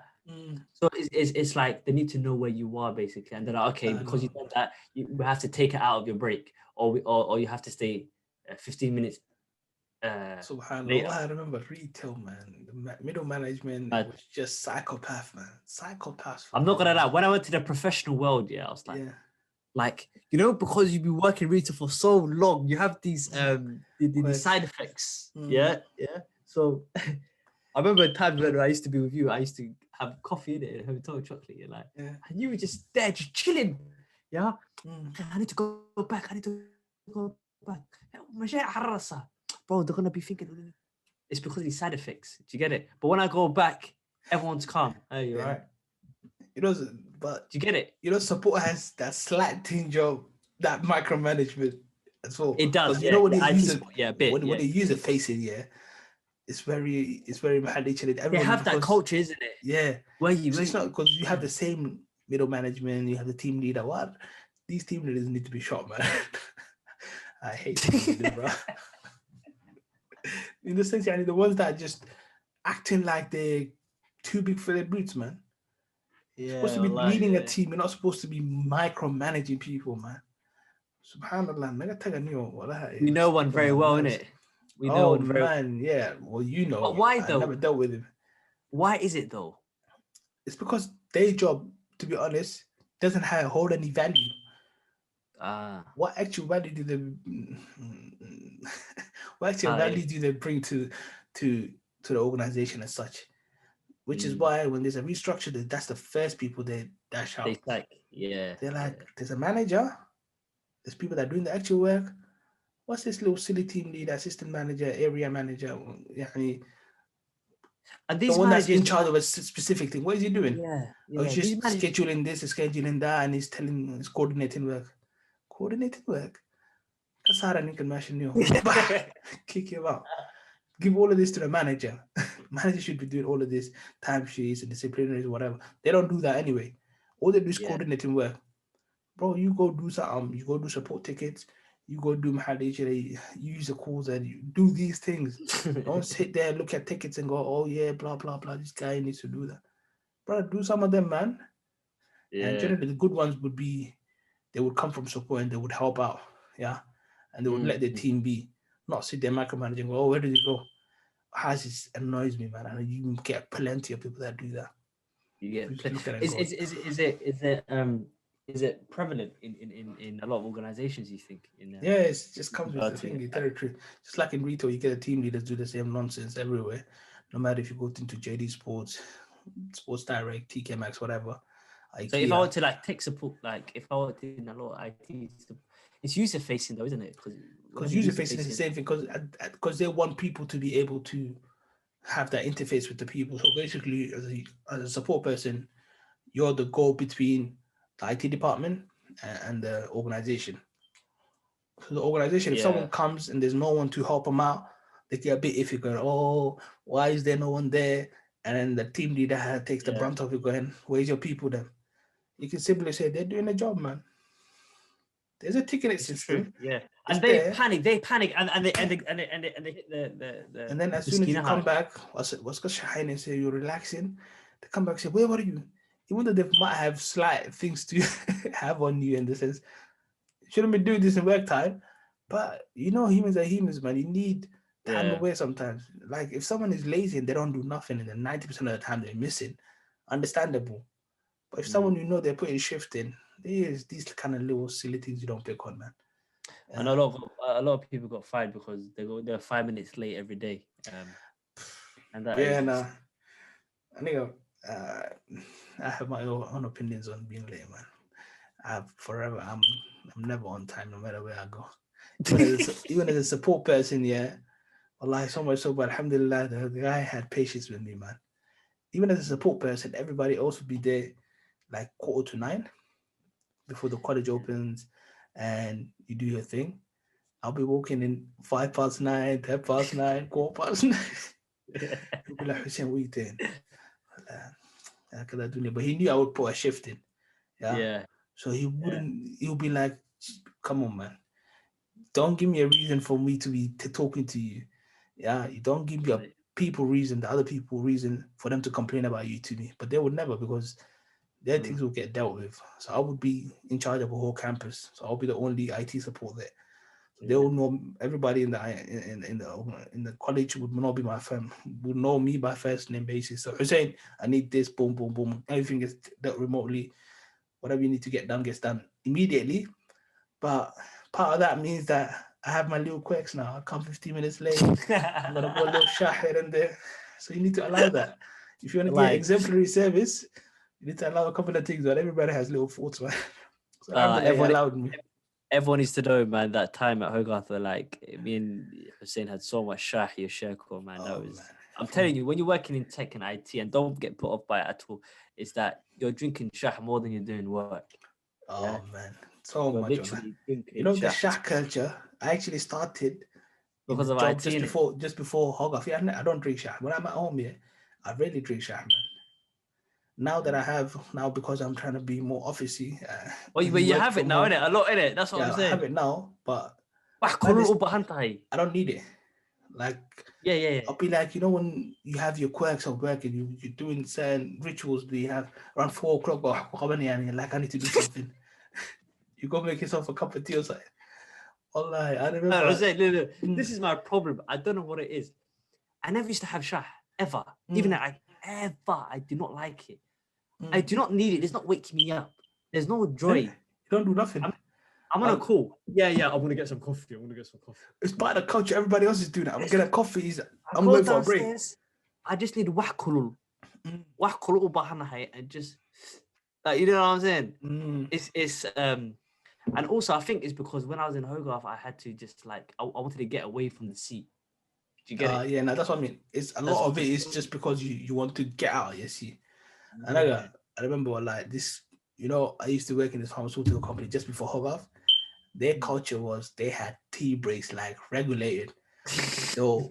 So it's like they need to know where you are, basically, and they're like, okay, because you done that, we have to take it out of your break, or you have to stay 15 minutes. Subhanallah, I remember retail, man. The middle management was just psychopath, man. Psychopath. I'm not gonna lie. When I went to the professional world, I was like, because you've been working retail for so long, you have these the side effects. Yeah. So I remember times when I used to be with you, I used to have coffee in it and have chocolate. And you were just there, just chilling. Yeah. I need to go back. Bro, they're gonna be thinking it's because of these side effects. Do you get it? But when I go back, everyone's calm. Hey, you right? But do you get it? Support has that slight tinge of that micromanagement as well. It does. You know when they use when they use it facing, it's very managed. They have that culture, isn't it? Yeah. It's not because you have the same middle management, you have the team leader. What? These team leaders need to be shot, man. I hate them, bro. In the sense, the ones that are just acting like they're too big for their boots, man. You're supposed to be leading a team. You're not supposed to be micromanaging people, man. Subhanallah, naga taga niyo, wallahi, We know one stick on very my well, nerves. innit? We know Oh one very. man, yeah. Well, you But know, why I never though? dealt with him. Why is it though? It's because their job, to be honest, doesn't hold any value. Ah, What actual value do they what actual eh? value do they bring to to the organization as such? Which is Mm, why when there's a restructure, that's the first people they dash they out. like, yeah, They're like, yeah. there's a manager, there's people that are doing the actual work. What's this little silly team leader, assistant manager, area manager? Yeah, I mean, And the these one that's managers, in charge of a specific thing. What is he doing? yeah, Oh, he's yeah. These just managers, scheduling this, scheduling that, and he's coordinating work. Coordinating work. Kasara Nikan Mashinio. Kick him out. Give all of this to the manager. Manager should be doing all of this, timesheets and disciplinaries, whatever. They don't do that anyway. All they do is yeah, coordinating work. Bro, you go do something, you go do support tickets, you go do Mahali, use the calls and you do these things. Don't sit there and look at tickets and go, oh yeah, blah blah blah. This guy needs to do that. Bro, do some of them, man. And yeah. generally the good ones would be they would come from support and they would help out. Yeah. And they would let their Mm. team be, not sit there micromanaging and go, oh, where did he go? Has annoys me, man. And you get plenty of people that do that. You You get just look at it and is go, is it prevalent in a lot of organizations? You think yeah, it just comes with the regard to thing, the like, territory. Just like in retail, you get a team leaders do the same nonsense everywhere. No matter if you go into JD Sports, Sports Direct, TK Maxx, whatever, so if I were IKEA. to like take support, like if I were to in a lot of IT, it's user facing though, isn't it? Because Because whatever user user facing is the facing, same thing because they want people to be able to have that interface with the people. So basically, as a support person, you're the go between the IT department and the organization. So the organization, if yeah, someone comes and there's no one to help them out, they get a bit iffy going, oh, why is there no one there? And then the team leader takes the yeah, brunt of it going, where's your people then? You can simply say, they're doing a job, man. There's a ticketing it's true, system. yeah. It's And there. they panic, and they hit And then as the soon as you skin come hard. back, what's got Shahine and say you're relaxing, they come back and say, where were you? Even though they might have slight things to have on you in the sense, you shouldn't be doing this in work time. But you know, humans are humans, man. You need time Yeah. away sometimes. Like if someone is lazy and they don't do nothing and then 90% of the time they're missing, understandable. But if someone Mm. you know they're putting shift in, there's these kind of little silly things you don't pick on, man. And Yeah. a lot of people got fired because they're 5 minutes late every day. And that Yeah, is nah. I think uh, I have my own opinions on being late, man. I've forever. I'm never on time, no matter where I go. Even as a support person, yeah. Allah, so much so, but Alhamdulillah, the guy had patience with me, man. Even as a support person, everybody else would be there like 8:45 before the college opens, and you do your thing. I'll be walking in 9:05, 9:10, 9:15. He'll be like, Hussein, what are you doing? But he knew I would put a shift in. Yeah. yeah, So he yeah, wouldn't, he'll be like, come on, man. Don't give me a reason for me to be talking to you. Yeah. You don't give me a people reason, the other people reason for them to complain about you to me. But they would never because their mm, things will get dealt with. So I would be in charge of a whole campus. So I'll be the only IT support there. So they yeah. will know everybody in the college would not be my friend, would know me by first name basis. So Hussein, I need this, boom, boom, boom. Everything is dealt remotely. Whatever you need to get done gets done immediately. But part of that means that I have my little quirks now. I come 15 minutes late. I'm gonna go a little shot here and there. So you need to allow that. If you want to get Like exemplary service, you need to allow a couple of things, but everybody has little faults, man. So alhamdulillah, he everyone allowed me. everyone needs to know, man. That time at Hogarth, like me and Hussein had so much shahi shirko, man. That Oh was. man. I'm From telling you, when you're working in tech and IT, and don't get put off by it at all, is that you're drinking shah more than you're doing work. Yeah, oh man. So you're much of that. literally You drinking know the shah Shah culture, I actually started in the because of job IT, innit? just before Hogarth. Yeah, I don't drink Shah. When I'm at home, yeah, I rarely drink Shah, man. Now that I Mm. have now because I'm trying to be more officey Well, and you work have it from now, home. innit? A lot, innit? That's what I'm Yeah, I have saying. it now, but Wah, man, kulul this ubahan tayo. I don't need it. Like Yeah, yeah, yeah. I'll be like, you know, when you have your quirks of work and you're doing certain rituals that you have around 4 o'clock or and you're like, I need to do something. You go make yourself a cup of tea or something. Wallahi, I remember. Hussein, no. This is my problem. I don't know what it is. I never used to have shah ever. Even I do not like it. I do not need it. It's not waking me up. There's no joy. You don't do nothing. I'm on a call. Yeah. I'm gonna get some coffee. It's part of the culture. Everybody else is doing that. I'm gonna get a coffee. I'm go going for a break. downstairs. I just need wahkulul bahana and just like, you know what I'm saying. It's and also I think it's because when I was in Hogarth, I had to just like I wanted to get away from the seat. Do you get it? Yeah, no, that's what I mean. It's a lot of it is just because you want to get out. You see, and I remember like this. You know, I used to work in this pharmaceutical company just before Hogarth. Their culture was they had tea breaks like regulated. So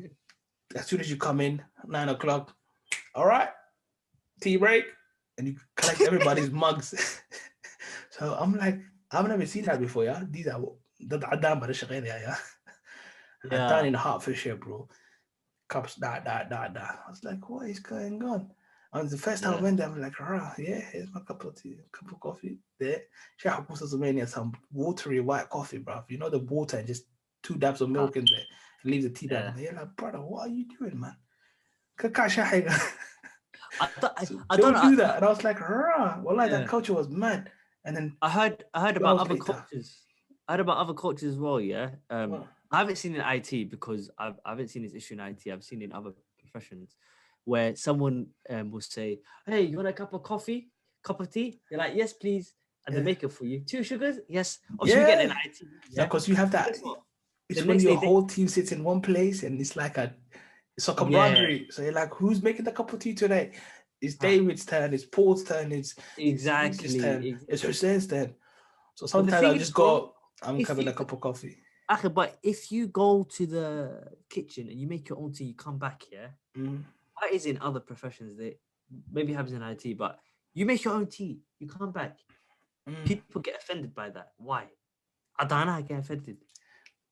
as soon as you come in, 9 o'clock, all right, tea break, and you collect everybody's mugs. So I'm like, I've never seen that before. Yeah, these are yeah. Down in Hertfordshire, bro. Cups, da. I was like, what is going on? And the first time I went there, I'm like, here's my cup of tea, cup of coffee. There, some watery white coffee, bro. You know the water and just 2 dabs of milk in there and leave the tea bag in there. You're like, brother, what are you doing, man? I don't do that. And I was like, well, like that culture was mad. And then I heard about other cultures. I heard about other cultures as well. Yeah. I haven't seen in IT because I haven't seen this issue in IT. I've seen it in other professions where someone will say, "Hey, you want a cup of coffee, cup of tea?" You're like, "Yes, please," and they make it for you. 2 sugars, yes. Oh, should we get an IT? Yeah, because you have that. It's when your whole team sits in one place and it's like a camaraderie. So you're like, who's making the cup of tea today? It's David's turn. It's Paul's turn. It's exactly. It's Hussein's turn. So sometimes I just go. I'm having a cup of coffee. Okay, but if you go to the kitchen and you make your own tea, you come back here. Why is it in other professions that maybe happens in IT, but you make your own tea, you come back. People get offended by that. Why? I don't know. I get offended.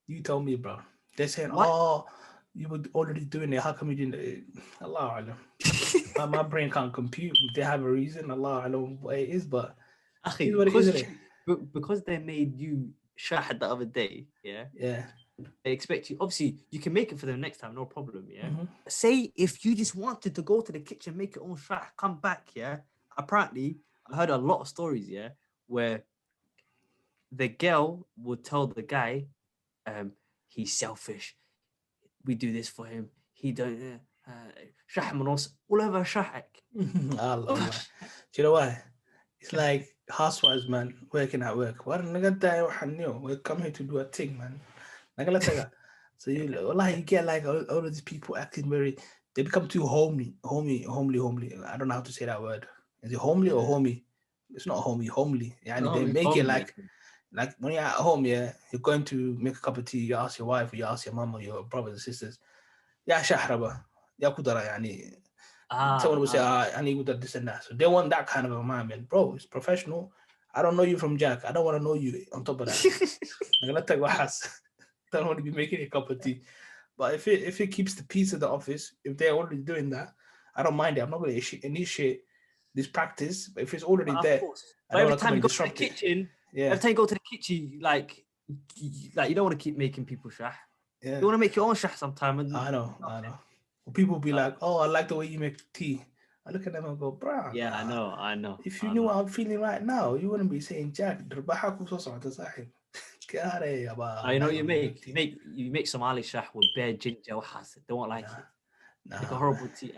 You told me, bro. They're saying, "Oh, you were already doing it. How come you didn't?" Allah, my brain can't compute. They have a reason. Allah, I know what it is, but it's what it is. Because they made you shahad the other day, yeah. They expect you. Obviously, you can make it for them next time, no problem. Yeah. Say if you just wanted to go to the kitchen, make your own shah, come back. Yeah. Apparently, I heard a lot of stories. Yeah, where the girl would tell the guy, he's selfish. We do this for him. He don't. Shah manos all over shahak. Allah. Do you know why? It's like housewives, man, working at work. We come here to do a thing, man. So you get like all of these people acting they become too homely. I don't know how to say that word. Is it homely or homey? It's not homely. Yeah, they make it like when you're at home, yeah, you're going to make a cup of tea, you ask your wife or you ask your mom or your brothers and sisters, yeah, shahraba, yeah, kudara, yani. Someone will say, I need this and that. So they want that kind of environment. Bro, it's professional. I don't know you from Jack. I don't want to know you on top of that. I'm gonna take what has. Don't want to be making a cup of tea. But if it keeps the peace in the office, if they're already doing that, I don't mind it. I'm not going to initiate this practice. But if it's already there, I don't want to come and disrupt it. Every time you go to the kitchen, like you don't want to keep making people shah. Yeah. You want to make your own shah sometime. I know. Well, people will be like, "Oh, I like the way you make tea." I look at them and go, "Bruh." Yeah, I know. If you knew what I'm feeling right now, you wouldn't be saying, "Jack, get out of here, I know you make Somali shah with bare ginger has. They won't like it. Like a horrible tea.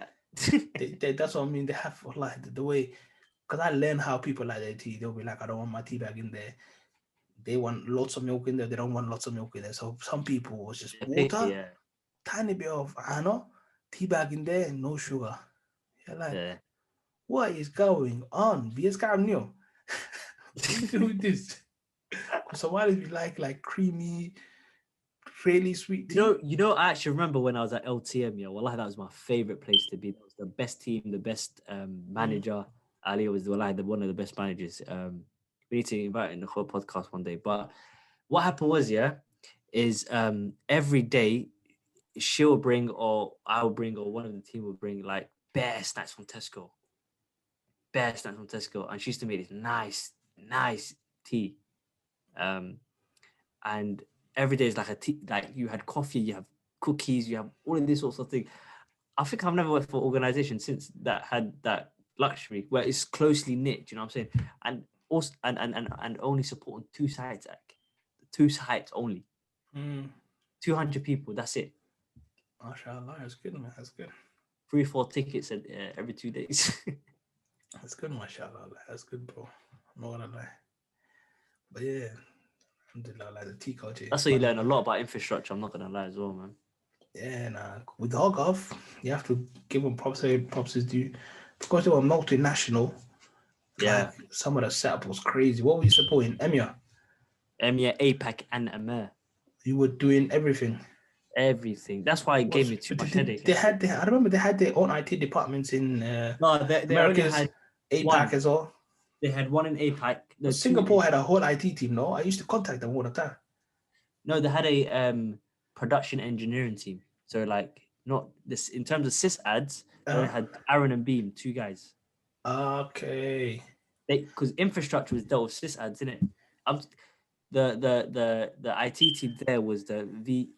That's what I mean. They have like the way, because I learn how people like their tea. They'll be like, I don't want my tea bag in there. They want lots of milk in there. They don't want lots of milk in there. So some people was just water, tiny bit of tea bag in there, and no sugar. You're like, what is going on? BS Camneo. What are you doing with this? Somalis be like creamy, really sweet tea. I actually remember when I was at LTM, wallahi, that was my favorite place to be. That was the best team, the best manager. Ali was one of the best managers. We need to invite in the whole podcast one day. But what happened was, every day she'll bring or I'll bring or one of the team will bring like bare snacks from Tesco. And she used to make this nice tea. And every day is like a tea, like you had coffee, you have cookies, you have all of these sorts of things. I think I've never worked for an organization since that had that luxury where it's closely knit. You know what I'm saying? And also, and only supporting two sites, like two sites only, 200 people. That's it. MashaAllah, that's good, man. That's good. 3 or 4 tickets every 2 days. That's good, mashallah. That's good, bro. I'm not gonna lie. But yeah, alhamdulillah, like the tea culture That's is why you funny, learn a man. lot about infrastructure. I'm not gonna lie as well, man. Yeah, nah. With the Hog you have to give them props. Say props is due because they were multinational. Yeah, Like some of the setup was crazy. What were you supporting? Emir. EMEA, APAC, and AMER. You were doing everything. Everything. That's why it gave me too much headache. I remember they had their own IT departments in No, they only America's had APAC one. as well. They had one in APAC. No, But two in. Singapore had a whole IT team. No, I used to contact them all the time. No, they had a production engineering team. So like not this in terms of sys ads, they only had Aaron and Beam, 2 guys. Okay. Because infrastructure was dealt with sys ads, isn't it? The IT team there was the VFX.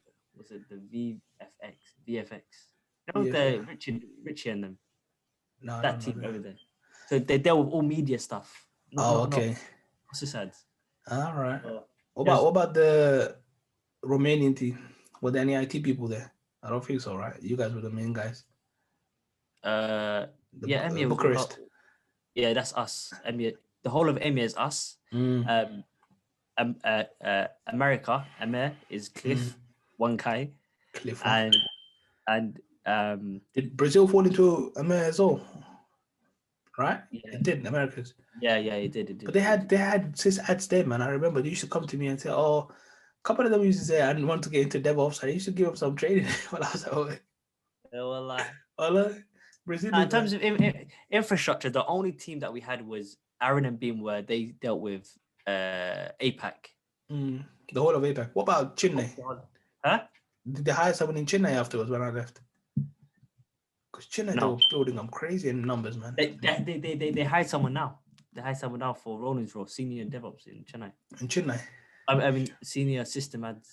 You know Yeah. the Richie and them. No, I That don't team know. over there. So they dealt with all media stuff. Not Okay. sys ads. All right. So What about the Romanian team? Were there any IT people there? I don't think so, right? You guys were the main guys. yeah, EMEA was Bucharest. yeah, that's us. EMEA, the whole of EMEA is us. America, EMEA is Cliff, one guy, Cliff. and Did Brazil fall into America as well? Right? yeah, It did, Americas. yeah, it did. But they had cis ads there, man. I remember they used to come to me and say, "Oh, a couple of them used to say I didn't want to get into DevOps. I used to give them some training." When I was like, "Oh, Brazil in is terms like." of infrastructure, the only team that we had was Aaron and Beam, where they dealt with APAC. The whole of APAC. What about Chennai? Huh? Did they hire someone in Chennai afterwards when I left? Because Chennai, they No, were building up crazy in numbers, man. they hired someone now. They hired someone now for Roland's role, senior DevOps in Chennai. In Chennai. I mean, senior system admin.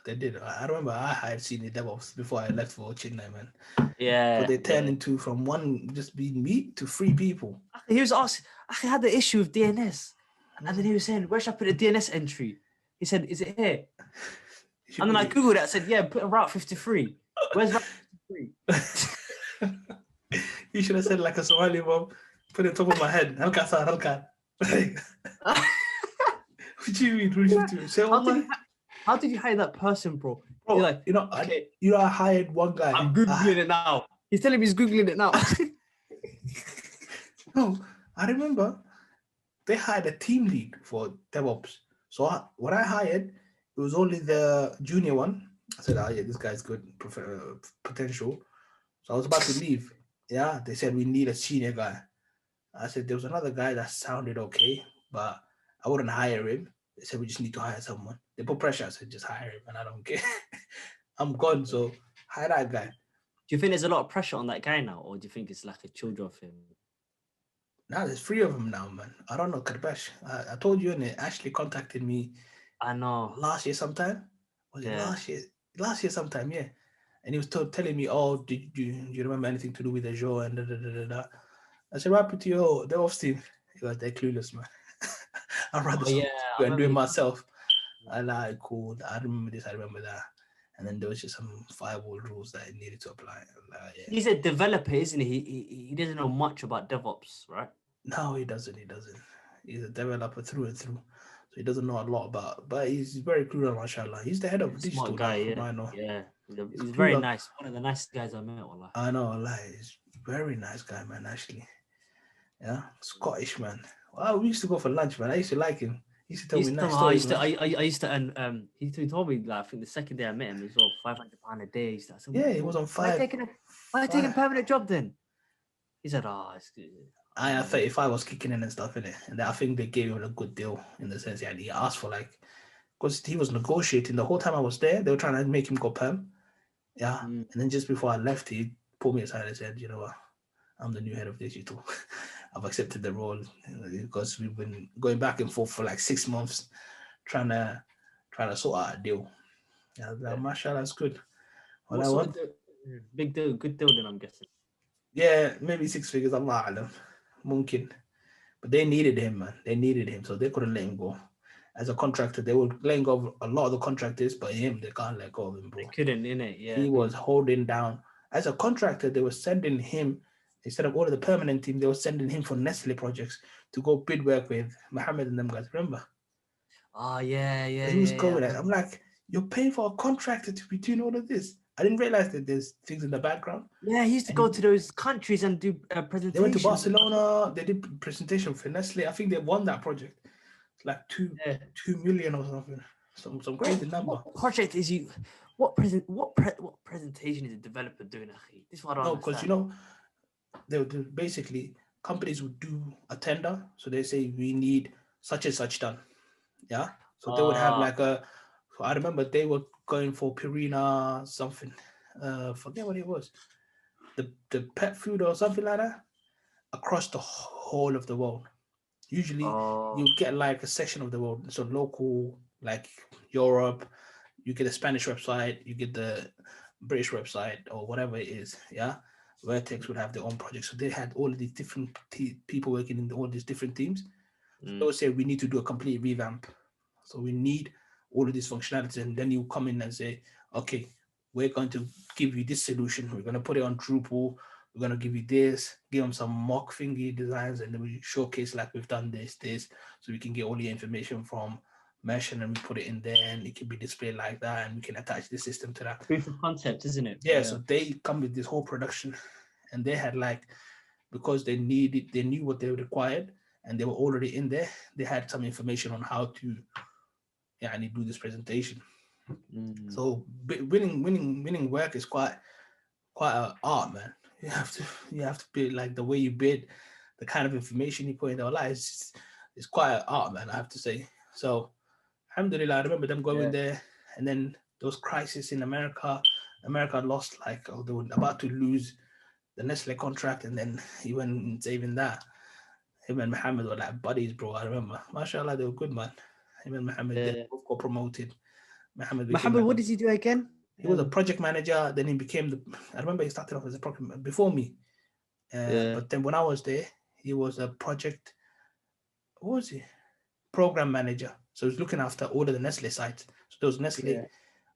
They did. I remember I hired senior DevOps before I left for Chennai, man. Yeah. But they turned into from one just being me to 3 people. He was asking, I had the issue with DNS. And then he was saying, where should I put a DNS entry? He said, is it here? And then I Googled it. I said, yeah, put a Route 53. Where's Route 53? You should have said like a Somali mom, put it on top of my head. Halka. What do you mean? Say, how did you hire that person, bro? Bro, like, I hired one guy. I'm Googling it now. He's telling me he's Googling it now. No, I remember they hired a team lead for DevOps. So when I hired, it was only the junior one. I said, yeah, this guy's good potential. So I was about to leave. Yeah, they said we need a senior guy. I said there was another guy that sounded okay, but I wouldn't hire him. They said we just need to hire someone. They put pressure. I said just hire him, and I don't care. I'm gone, so hire that guy. Do you think there's a lot of pressure on that guy now, or do you think it's like a chill job for him? Now there's 3 of them now, man. I don't know, Karbash. I told you, and it actually contacted me. I know. Last year sometime? Was it last year? Last year sometime, yeah. And he was telling me, oh, do you remember anything to do with the show and da. I said, what happened to your DevOps team? He goes, they're clueless, man. I'd rather go and do it myself. I like, cool. I remember this, I remember that. And then there was just some firewall rules that I needed to apply. Yeah. He's a developer, isn't he? He doesn't know much about DevOps, right? No, he doesn't. He's a developer through and through. So he doesn't know a lot about, but he's very clued, mashallah. He's the head of digital. Smart guy, now, I know. Yeah. He's very nice. One of the nicest guys I met. Wallah. I know, Allah. He's a very nice guy, man, actually. Yeah, Scottish, man. Well, we used to go for lunch, man. I used to like him. He used to tell me nice stories. I used to, and he told me, like, I think the second day I met him, he was all £500 a day. Yeah, he was on 5. Why are you taking a permanent job then? He said, it's good. I at 35 was kicking in and stuff, innit? And I think they gave him a good deal in the sense he asked for because he was negotiating the whole time I was there. They were trying to make him go perm. Yeah. And then just before I left, he pulled me aside and said, you know what? I'm the new head of digital. I've accepted the role because we've been going back and forth for 6 months trying to sort out a deal. Yeah, like, mashallah, that's good. Well, What I sort want, of deal? Big deal, good deal. Then I'm guessing. yeah, maybe 6 figures. Allah alam, mumkin. But they needed him, man. They needed him, so they couldn't let him go. As a contractor, they were letting go of a lot of the contractors, but him, they can't let go of him, They bro. couldn't, innit? He Yeah. was holding down. As a contractor, they were sending him, instead of all of the permanent team, they were sending him for Nestle projects to go bid work with Mohammed and them guys. Remember? Oh yeah, yeah, He was yeah, yeah. going there. I'm like, you're paying for a contractor to be doing all of this. I didn't realize that there's things in the background. Yeah, he used to And go to those countries and do they went to presentations. Barcelona. They did presentation for Nestle. I think they won that project. It's like two Yeah. 2 million or something. Some crazy number. What project is you? What presentation is a developer doing? Akhi? This is what I don't No, because understand. they would basically companies would do a tender. So they say we need such and such done. Yeah. So they would have Ah, like a. So I remember they were going for Purina something. Forget what it was. The pet food or something like that across the whole of the world. Usually oh, you get like a section of the world. So local, like Europe, you get a Spanish website, you get the British website or whatever it is. Yeah. Vertex would have their own projects. So they had all of these different people working in all these different teams. So they mm, would say, we need to do a complete revamp. So we need all of these functionality. And then you come in and say, okay, we're going to give you this solution. We're going to put it on Drupal. We're going to give you this, give them some mock thingy designs, and then we showcase like we've done this, so we can get all the information from Mesh and then we put it in there and it can be displayed like that and we can attach the system to that. proof of concept, isn't it? Yeah, so they come with this whole production and they had like, because they knew what they required and they were already in there, they had some information on how to do this presentation. Mm. So winning work is quite an art, man. You have to be like the way you bid, the kind of information you put in their lives. It's quite an art, man. I have to say. So, alhamdulillah, I remember them going Yeah. there, and then those crises in America. America lost they were about to lose the Nestle contract, and then he went and saving that. Him and Muhammad were like buddies, bro. I remember. MashaAllah, they were good, man. Him and Muhammad, they Yeah. both got promoted. Muhammad became Muhammad, like what does he do again? he was a project manager. Then he became I remember he started off as a project before me. Yeah. But then when I was there, he was a project. What was he? Program manager. So he's looking after all of the Nestle sites. So there was Nestle. Yeah.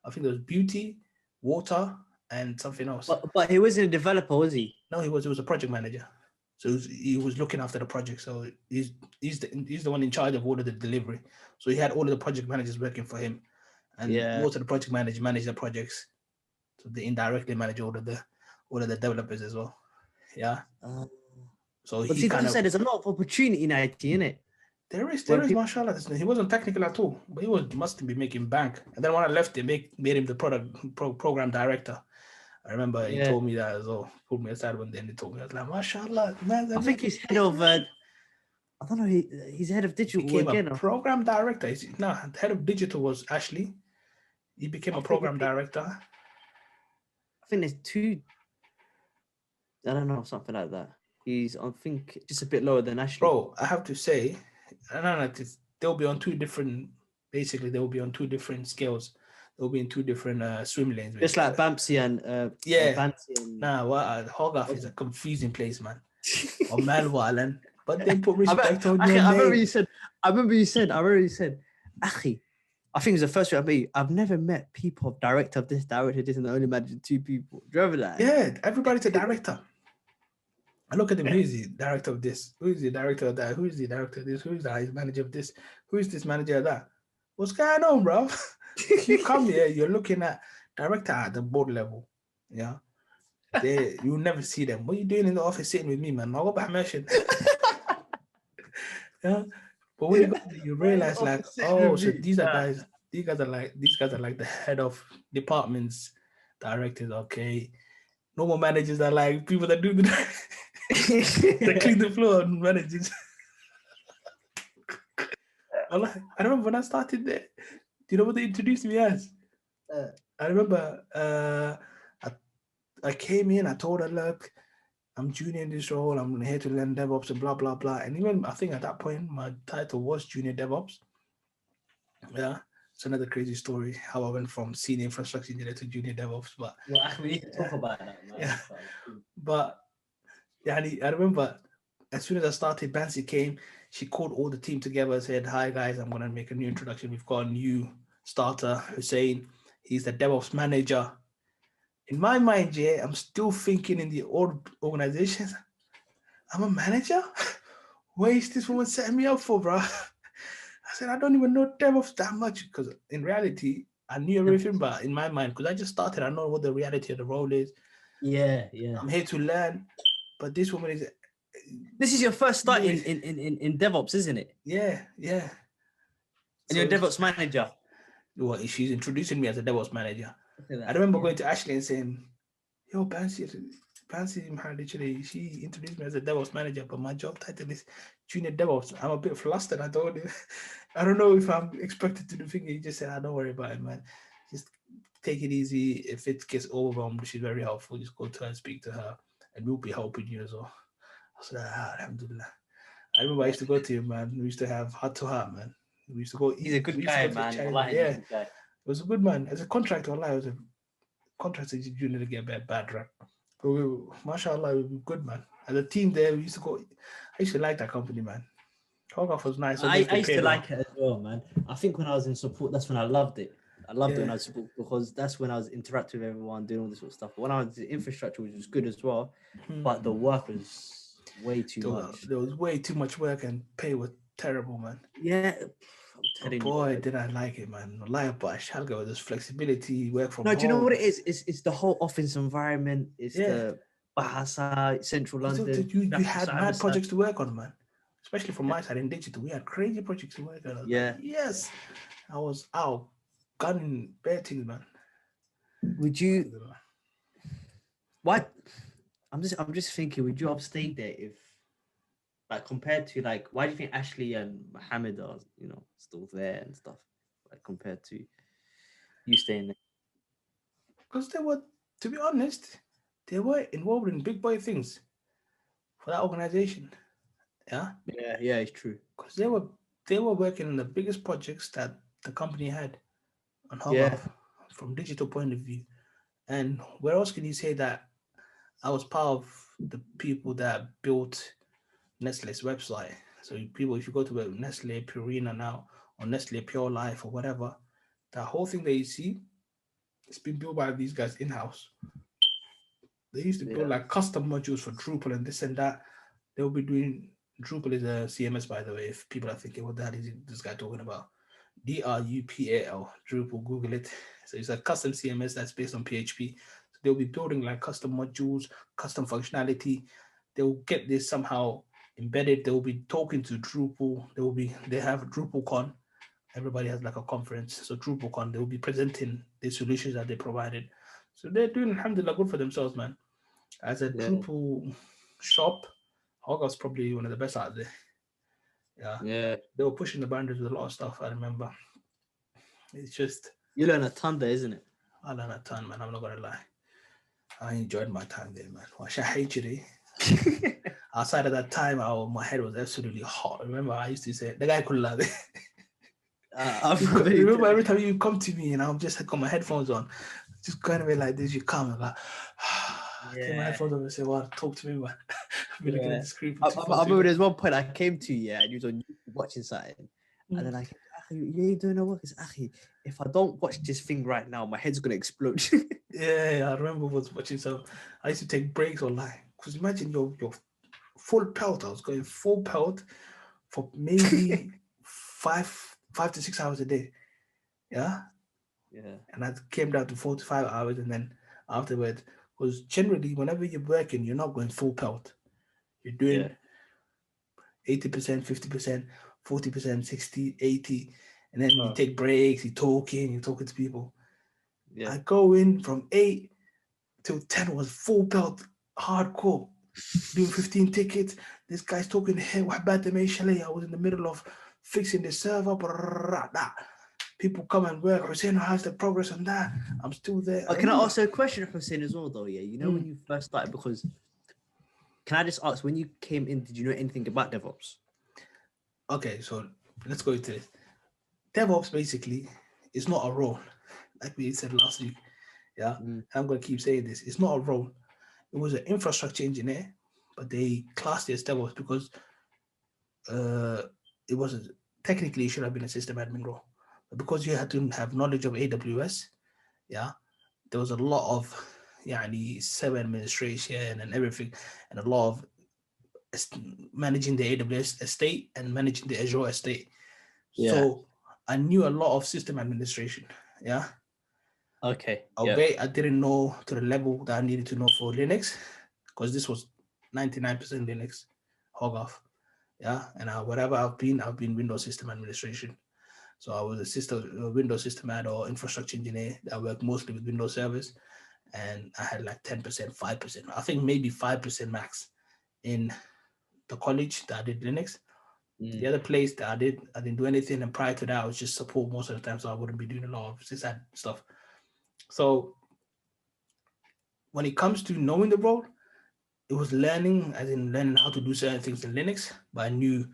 I think there was beauty, water, and something else. But he wasn't a developer, was he? No, he was a project manager. So he was looking after the project. So he's the one in charge of all of the delivery. So he had all of the project managers working for him, and Yeah. most of the project managers manage the projects. So they indirectly manage all of the developers as well. Yeah. So But he see, that's kind what I of said. There's a lot of opportunity in IT, innit? there is When people, mashallah. He wasn't technical at all, but he must be making bank. And then when I left, they made him the program director. I remember he yeah, told me that as well. Pulled me aside one day and he told me, I was like, mashallah, man. I think he's head of. I don't know. He's head of digital Became a again. program director. No, the head of digital was Ashley. He became a program director. I think there's two. I don't know, something like that. He's, I think, just a bit lower than Ashley. Bro, I have to say, they'll be on two different. Basically, they will be on two different scales. They'll be in two different swim lanes. Just like Bampsy and Bansi and Nah, Hogarth is a confusing place, man. Or Malwalen, but they put respect on your I name. remember you said, Akhi, I think it's the first time I met you. I've never met people of director of this, and I only managed two people. Do you remember that? Yeah, everybody's a director. I look at him, who's the director of this? Who's the director of that? Who's the director of this? Who's the manager of this? Who's this manager of that? What's going on, bro? You come here, you're looking at director at the board level. Yeah. You'll never see them. What are you doing in the office sitting with me, man? I'll go back mention. Yeah. But when you go there, you realize like, oh, so these guys are like the head of departments, directors, okay. Normal managers are like people that do they clean the floor and managers. I remember when I started there, do you know what they introduced me as? I remember I came in, I told her, look, I'm junior in this role, I'm here to learn DevOps and blah, blah, blah. And even I think at that point, my title was junior DevOps. Yeah, it's another crazy story how I went from senior infrastructure engineer to junior DevOps. But Well, we need to yeah, talk about that, man. yeah. But, But yeah, I remember as soon as I started, Bansi came. She called all the team together, said, "Hi guys, I'm gonna make a new introduction. We've got a new starter, Hussein. He's the DevOps manager." In my mind, yeah, I'm still thinking in the old organizations, I'm a manager? What is this woman setting me up for, bro? I said, I don't even know DevOps that much because in reality, I knew everything, but in my mind, because I just started, I know what the reality of the role is. yeah, yeah. I'm here to learn, but this woman is, This is your first start in DevOps, isn't it? yeah, yeah. And you're So a DevOps manager. well, she's introducing me as a DevOps manager. Look at I that. remember Yeah. going to Ashley and saying, "Yo, Bansi, man, literally, she introduced me as a DevOps manager, but my job title is junior DevOps." I'm a bit flustered. I told him, I don't know if I'm expected to do things. He just said, "I don't worry about it, man. Just take it easy. If it gets overwhelmed, she's very helpful. Just go to her and speak to her, and we'll be helping you as well." I said, Alhamdulillah. I remember I Yeah. used to go to him, man. We used to have heart to heart, man. We used to go He's a eat. good We used to guy, go to man. China. Wallahi, he's Yeah, a it good guy. was a good man. As a contractor, Allah, it was a contractor junior to get a bad rap. But mashallah, we were good, man. As a team there, we used to go. I used to like that company, man. Hogaf was nice, so long as I they used to paid well. like it as well, man. I think when I was in support, that's when I loved it. I loved it when Yeah. I was support because that's when I was interacting with everyone, doing all this sort of stuff. But when I was in infrastructure, which was good as well, but the work was way too much. There was way too much work and pay was terrible, man. Yeah, I'm But telling you. boy, did I like it, man. Lie but Shalga, there's flexibility, work from No, do you know what home. it is? It's the whole office environment. It's Yeah. the Bahasa, Central Because London. you That's had the other mad side. projects to work on, man. Especially from Yeah. my side in digital. We had crazy projects to work on. I was like, Yeah. yes. I was out gunning bare things, man. Would you? What? I'm just thinking. Would you have stayed there if, like, compared to like, why do you think Ashley and Mohammed are, still there and stuff, like compared to you staying there? Because they were, to be honest, they were involved in big boy things for that organization. Yeah. Yeah, yeah, it's true. Because they were working on the biggest projects that the company had on Yeah, Hogaf from digital point of view. And where else can you say that I was part of the people that built Nestle's website? So people, if you go to Nestle Purina now or Nestle Pure Life or whatever, that whole thing that you see, it's been built by these guys in house. They used to build yeah, like custom modules for Drupal and this and that. They'll be doing Drupal is a CMS, by the way. If people are thinking, what the hell is this guy talking about? Drupal, Drupal, Google it. So it's a custom CMS that's based on PHP. So they'll be building like custom modules, custom functionality. They'll get this somehow embedded. They'll be talking to Drupal. They have DrupalCon. Everybody has like a conference. So DrupalCon, they will be presenting the solutions that they provided. So they're doing alhamdulillah good for themselves, man. As a yeah, Drupal shop, Hogwarts probably one of the best out there. Yeah. yeah. They were pushing the boundaries with a lot of stuff, I remember. It's just You learn a ton there, isn't it? I learned a ton, man. I'm not gonna lie. I enjoyed my time there, man. Wash I hate you. Outside of that time, my head was absolutely hot. Remember, I used to say the guy could love it. I Remember every time you come to me and I'm just got my headphones on, just kind of be like this, you come and like take my Yeah, headphones on and say, well, talk to me, man. I've been looking at yeah. the screen I for too remember long. there's one point I came to you, yeah, and you was on YouTube watching something, and then like, "Akhi, you ain't doing no work." It's Akhi, if I don't watch this thing right now, my head's gonna explode. Yeah, I remember was watching. So I used to take breaks online. Because imagine your full pelt. I was going full pelt for maybe 5 to 6 hours a day. Yeah. Yeah, And I came down to 4 to 5 hours. And then afterwards, because generally, whenever you're working, you're not going full pelt. You're yeah. doing 80%, 50%, 40%, 60, 80. And then you Oh, take breaks, you're talking to people. yeah. I go in from 8 till 10 was full belt hardcore. Doing 15 tickets. This guy's talking here. What about the I was in the middle of fixing the server. People come and work. Hussein, how's the progress on that? I'm still there. I Can I remember. ask you a question, Hussein, as well, though? Yeah, when you first started, because can I just ask, when you came in, did you know anything about DevOps? Okay, so let's go into this. DevOps basically is not a role, like we said last week. Yeah, Mm. I'm gonna keep saying this. It's not a role. It was an infrastructure engineer, but they classed it as DevOps because uh, it wasn't technically it should have been a system admin role, but because you had to have knowledge of AWS, yeah, there was a lot of the server administration and everything, and a lot of managing the AWS estate and managing the Azure estate. Yeah. So I knew a lot of system administration. Yeah, Okay. Yeah. albeit I didn't know to the level that I needed to know for Linux, because this was 99% Linux, hog off. Yeah, and whatever I've been Windows system administration. So I was a Windows system ad or infrastructure engineer that worked mostly with Windows servers, and I had like 10%, 5%, I think maybe 5% max in the college that I did Linux. The Mm. other place that I didn't do anything, and prior to that, I was just support most of the time, so I wouldn't be doing a lot of sysad stuff. So when it comes to knowing the role, it was learning, as in learning how to do certain things in Linux, but I knew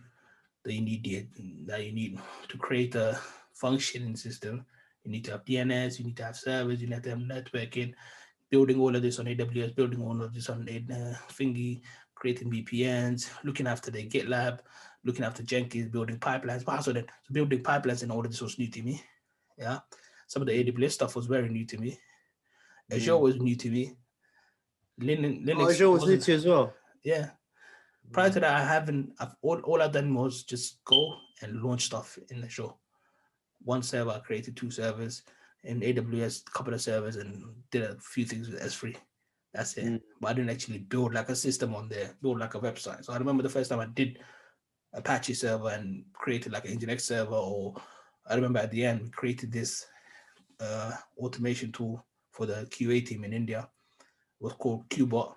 that you need to create a functioning system. You need to have DNS, you need to have servers, you need to have networking, building all of this on AWS, building all of this on Thingy, creating VPNs, looking after the GitLab, looking after Jenkins, building pipelines. But also then, so building pipelines and all of this was new to me. Yeah. Some of the AWS stuff was very new to me. Azure Mm. was new to me. Oh, Linux Azure was new wasn't. to you as well. Yeah. Prior to that, I haven't. All I've done was just go and launch stuff in Azure. One server, I created 2 servers in AWS, a couple of servers, and did a few things with S3. That's it. Mm. But I didn't actually build like a system on there, build like a website. So I remember the first time I did Apache server and created like an Nginx server, or I remember at the end we created this automation tool for the QA team in India. It was called Qbot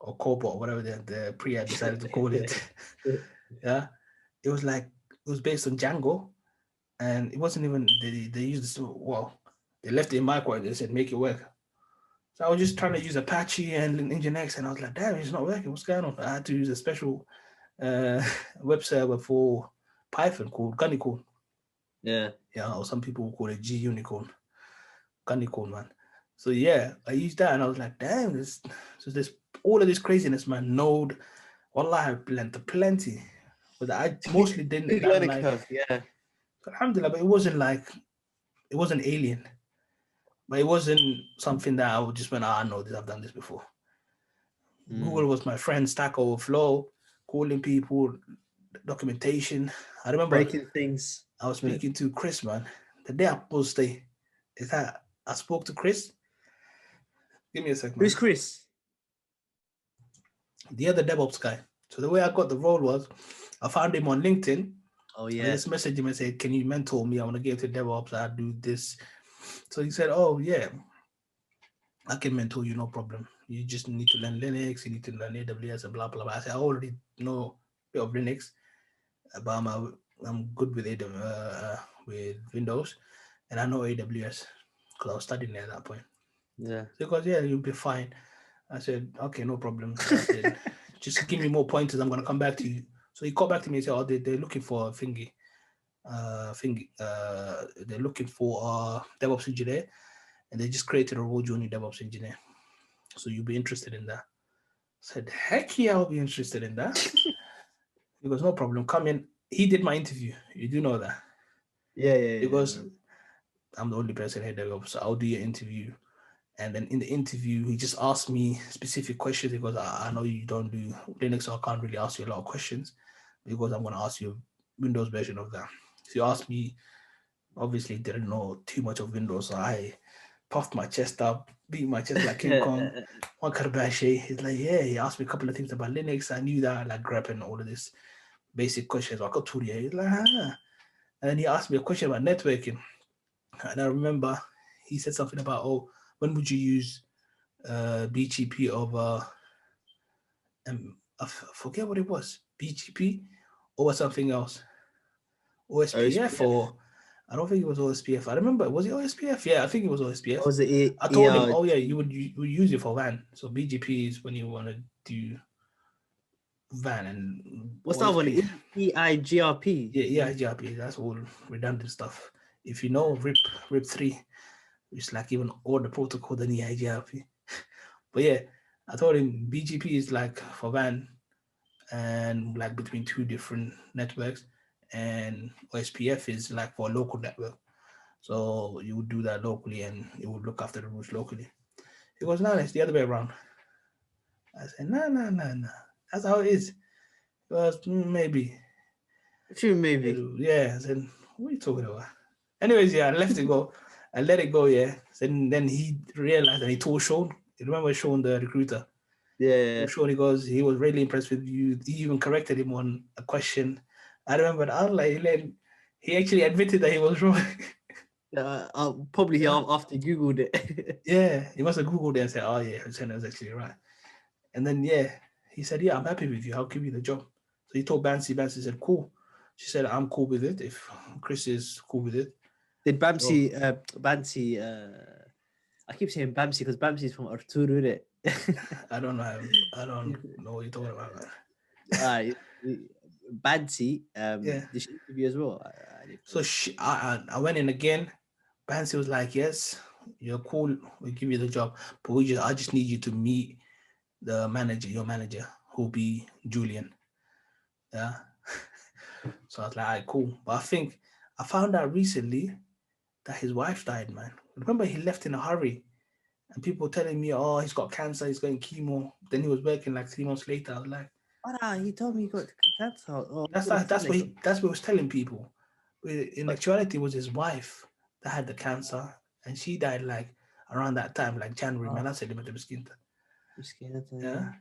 or Cobot, whatever the pre had decided to call it. Yeah, it was like it was based on Django, and it wasn't even they used this. Well, they left it in micro and they said make it work. So I was just trying to use Apache and Nginx, and I was like, damn, it's not working. What's going on? I had to use a special uh, web server for Python called Gunicorn. Yeah. Yeah, or some people call it G Unicorn, Gunicorn, man. So yeah, I used that, and I was like, damn, there's all of this craziness, man. Node, wallah, I have plenty, but I It's a mostly didn't big that learning like. curve. Yeah. Alhamdulillah, but it wasn't alien, but it wasn't something that I would just went, I know this, I've done this before. Google Mm. was my friend, Stack Overflow, calling people, documentation. I remember Breaking things. I was Yeah. speaking to Chris, man. The day I posted is that I spoke to Chris. Give me a sec, Who's man. Chris? The other DevOps guy. So the way I got the role was I found him on LinkedIn. Oh I yeah. just messaged him and said, can you mentor me? I want to get into DevOps. I do this. So he said, oh, yeah, I can mentor you, no problem. You just need to learn Linux, you need to learn AWS and blah, blah, blah. I said, I already know a bit of Linux, but I'm good with with Windows, and I know AWS because I was studying there at that point. Yeah. So he goes, yeah, you'll be fine. I said, okay, no problem. I said, just give me more pointers. I'm going to come back to you. So he called back to me and said, oh, they're looking for a thingy. They're looking for a DevOps engineer, and they just created a role junior DevOps engineer. So you'll be interested in that. I said, heck yeah, I'll be interested in that. He goes, no problem, come in. He did my interview. You do know that. Yeah. Yeah. Because I'm the only person here DevOps, so I'll do your interview. And then in the interview, he just asked me specific questions because I know you don't do Linux, so I can't really ask you a lot of questions because I'm going to ask you a Windows version of that. So he asked me, obviously didn't know too much of Windows, so I puffed my chest up, beat my chest like King Kong. One Kardashian, he's like, yeah, he asked me a couple of things about Linux. I knew that, like grep and all of this basic questions. I got to the he's like, ah. And then he asked me a question about networking. And I remember he said something about, oh, when would you use BGP over, I forget what it was, BGP or something else, OSPF, OSPF. or I don't think it was OSPF. I remember, was it OSPF? Yeah, I think it was OSPF. What was it? I told him, oh yeah, you would use it for WAN. So BGP is when you want to do van and What's all that his one? pay. EIGRP. Yeah, EIGRP. That's all redundant stuff. If you know RIP 3, it's like even all the protocol than EIGRP. But yeah, I told him BGP is like for van and like between two different networks, and OSPF is like for a local network. So you would do that locally and you would look after the routes locally. He goes, no, it's the other way around. I said, no, no, no, no. That's how it is. He goes, maybe. True, maybe. Yeah. I said, what are you talking about? Anyways, yeah, I left it go. I let it go, yeah. Then he realized and he told Sean, you remember Sean, the recruiter? Yeah. Sean, he goes, he was really impressed with you. He even corrected him on a question. I remember that. I was like, he actually admitted that he was wrong. Probably Yeah. after you Googled it. Yeah, he must have Googled it and said, oh, yeah, Hussein was actually right. And then, yeah, he said, yeah, I'm happy with you. I'll give you the job. So he told Bansi. Bansi said, cool. She said, I'm cool with it if Chris is cool with it. Did So, Bansi, I keep saying Bamsi because Bamsi's from Arturo, isn't it? I don't know. I don't know what you're talking about, man. Bansi, Yeah. did she interview as well? So I went in again. Bansi was like, yes, you're cool. We'll give you the job. But I just need you to meet the manager, your manager, who'll be Julian. Yeah. So I was like, all right, cool. But I think I found out recently that his wife died, man. Remember, he left in a hurry, and people were telling me, oh, he's got cancer, he's going chemo. Then he was working like 3 months later. I was like, He told me he got cancer. Oh, that's what he was telling people. But in actuality, it was his wife that had the cancer, and she died like around that time, like January. Man, I said him at the skin. Yeah.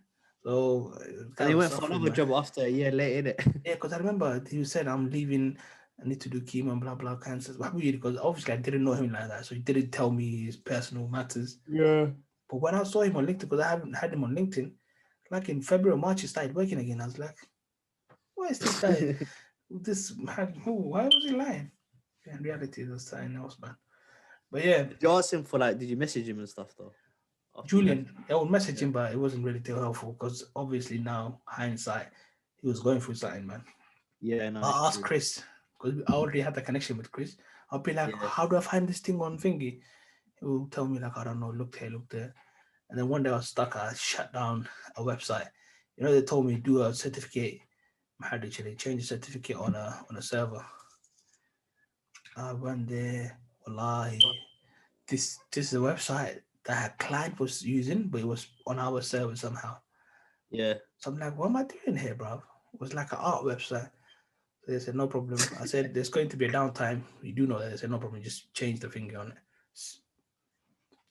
So And he went for another job after a year later, innit? Yeah, because I remember he said, I'm leaving, I need to do chemo and blah, blah, cancer. But weird because obviously I didn't know him like that. So he didn't tell me his personal matters. Yeah. But when I saw him on LinkedIn, because I haven't had him on LinkedIn, like in February or March, he started working again. I was like, why is this guy, this man, why was he lying? In reality, it was something else, man. But yeah. Did you ask him for did you message him and stuff though? Julian, I would message him, but it wasn't really too helpful because obviously now, hindsight, he was going through something, man. Yeah, no. I'll ask Chris because I already had the connection with Chris. I'll be like, how do I find this thing on Thingy? He will tell me, like, I don't know, look here, look there. And then one day I was stuck, I shut down a website. You know, they told me do a certificate. They changed the certificate on a server. I went there, wallahi. This is a website that a client was using, but it was on our server somehow. Yeah. So I'm like, what am I doing here, bro? It was like an art website. So they said, no problem. I said, there's going to be a downtime. You do know that. They said, no problem. Just change the finger on it.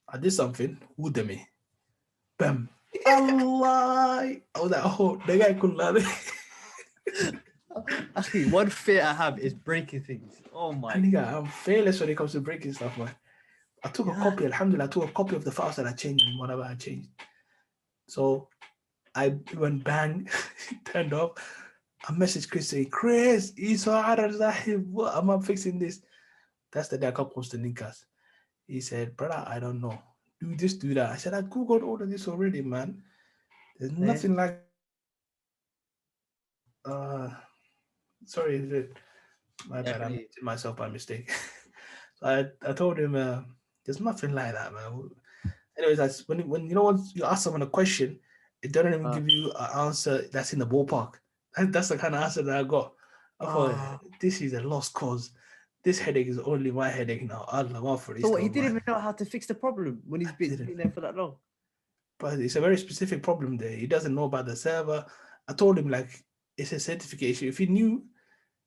I did something. Udemy. Bam. Allah. I was like, oh, the guy could learn it. Actually, one fear I have is breaking things. Oh my. Nigga, I'm fearless when it comes to breaking stuff, man. I took a copy, alhamdulillah, I took a copy of the files that I changed and whatever I changed. So I went bang, turned off. I messaged Chris saying, Chris, what am I fixing this? That's the day I got posted Ninkas. He said, brother, I don't know. Do this, do that. I said, I Googled all of this already, man. There's nothing like sorry, my bad. I muted myself by mistake. So I told him, there's nothing like that, man. Anyways, when you know once you ask someone a question, it doesn't even give you an answer that's in the ballpark. That's the kind of answer that I got. I thought this is a lost cause. This headache is only my headache now. Allah, for so he didn't even know how to fix the problem when he's been there for that long. But it's a very specific problem there. He doesn't know about the server. I told him like it's a certification. If he knew,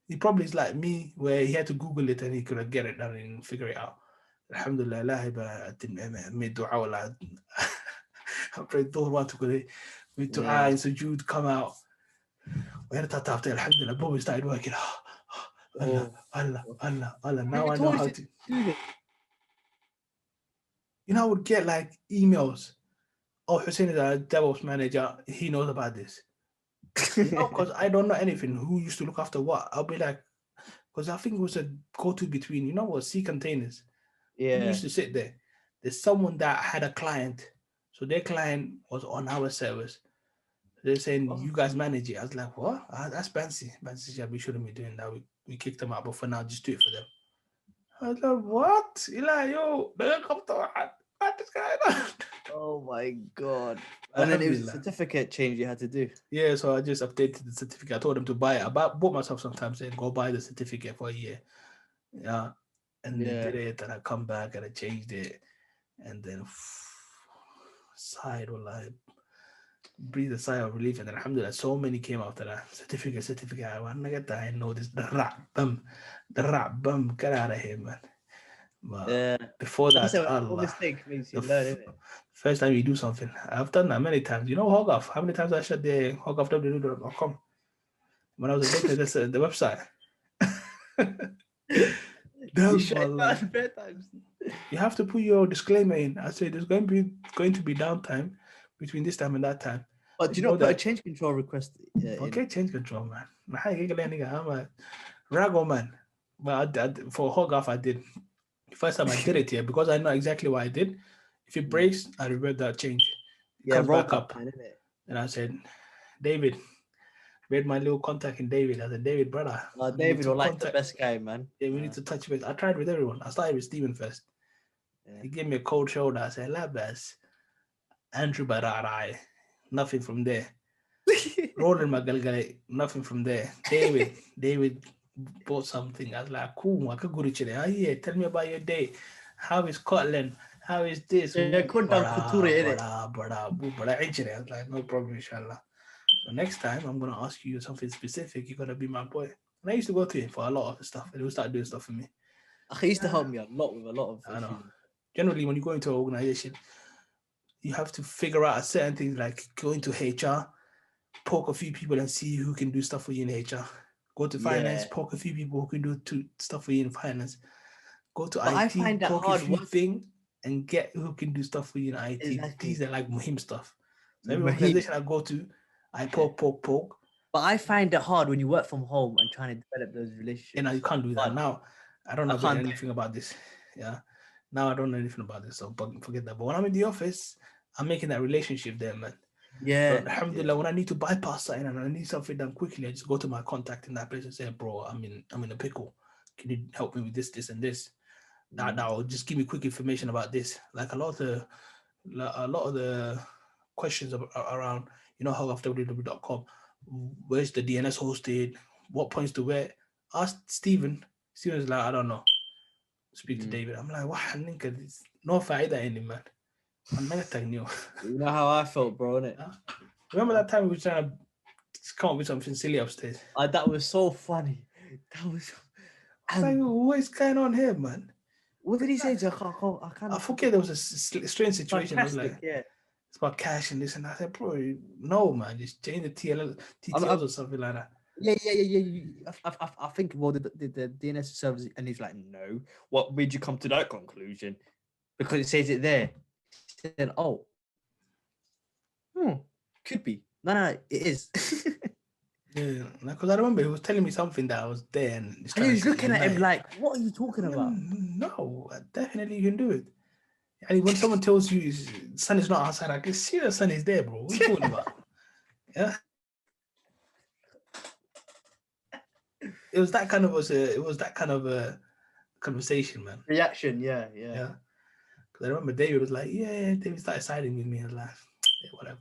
he probably is like me, where he had to Google it and he could get it done and figure it out. Alhamdulillah, I didn't make dua. I prayed dhuhr to go with dua and sujood come out. Alhamdulillah, boom, we started working. Allah. Now I know how to do it. You know, I would get like emails. Oh, Hussein is a DevOps manager. He knows about this. Because I don't know anything. Who used to look after what? I'll be like, because I think it was a go-to between, you know what, C containers. Yeah. Who used to sit there? There's someone that had a client. So their client was on our servers. They're saying Oh, you guys manage it. I was like, what? That's Bansi. Bansi said we shouldn't be doing that. We kicked them out, but for now, just do it for them. I was like, what? You're like, yo, they're come to what is going on? oh my god! And then it was a Alhamdulillah. certificate change you had to do. Yeah, so I just updated the certificate. I told them to buy it. Bought myself sometimes saying go buy the certificate for a year. Yeah. And they Yeah. did it, and I come back and I changed it. And then sighed or like breathe a sigh of relief. And then alhamdulillah, so many came after that. Certificate. I want to get that. I know this the rat bum. Get out of here, man. But Yeah. before That's that, a small Allah, mistake makes the you learn, isn't it? first time you do something, I've done that many times. You know, hog off. How many times I shut the hog off www.com when I was updating the website? You Damn, shut it Allah. down bedtimes. You have to put your disclaimer in. I say there's going to be downtime between this time and that time. But do You you know not put a that. change control request in? Okay, change control, man. I'm a rago man. But for hog off, I did. The first time I did it here because I know exactly what I did. If it Mm. breaks, I revert that change. It Yeah, comes roll back cut up. plan, isn't it? And I said, David, read my little contact in David. I said, David, brother, we need David to will like the contact. best guy, man. Yeah, we need to touch base. I tried with everyone. I started with Steven first. Yeah. He gave me a cold shoulder. I said, Labas, Andrew Bararai. Nothing from there. Roland Magalgale, nothing from there. David bought something. I was like, cool, I could go to Chile. Oh, yeah, tell me about your day. How is Scotland? How is this? Yeah, contact couture, innit? I was like, no problem, inshallah. So next time, I'm going to ask you something specific. You're going to be my boy. And I used to go to him for a lot of stuff. And he would start doing stuff for me. He used to Yeah, help me a lot with a lot of I know. issues. Generally, when you go into an organization, you have to figure out certain things like go into HR, poke a few people and see who can do stuff for you in HR. Go to finance, Yeah. poke a few people who can do stuff for you in finance. Go to But I IT, find that poke a hard few work. things and get who can do stuff for you in IT. These Exactly. are like muhim stuff. So every Mahim. organization I go to, I Yeah. poke. But I find it hard when you work from home and trying to develop those And now you relationships. can't do that. Hard. Now, I don't I know can't do it. anything about this. Yeah. Now I don't know anything about this. So forget that. But when I'm in the office, I'm making that relationship there, man. So Yeah. Yeah. alhamdulillah, when I need to bypass something and I need something done quickly, I just go to my contact in that place and say, bro, I'm in a pickle. Can you help me with this, and this? That Mm. will just give me quick information about this. Like a lot of the questions around, how after www.com, where's the DNS hosted, what points to where? Ask Steven. Steven's like, I don't know. Speak to Mm. David. I'm like, wow, nigga, no faida in it, man. I'm not telling you. You know how I felt, bro, innit? Remember that time we were trying to come up with something silly upstairs? That was so funny. That was. I was like, what is going on here, man? What did he say? I kind I of forget there was a strange situation. It was sarcastic. like, Yeah. it's about cash and this and that. I said, bro, no, man, just change the TTLs I'm, or something like that. yeah. I think the DNS servers, and he's like, no. What made you come to that conclusion? Because it says it there. He said, oh, could be. No, it is. Yeah, because I remember he was telling me something that I was there and he's And trying to he's say, looking at him like, what are you talking about? No, definitely you can do it. And when someone tells you the sun is not outside, I can see the sun is there, bro. What are you talking about? Yeah. It was that kind of a conversation, man. Reaction, yeah. Yeah. Because I remember David was like, yeah, David started siding with me. I was like, yeah, whatever.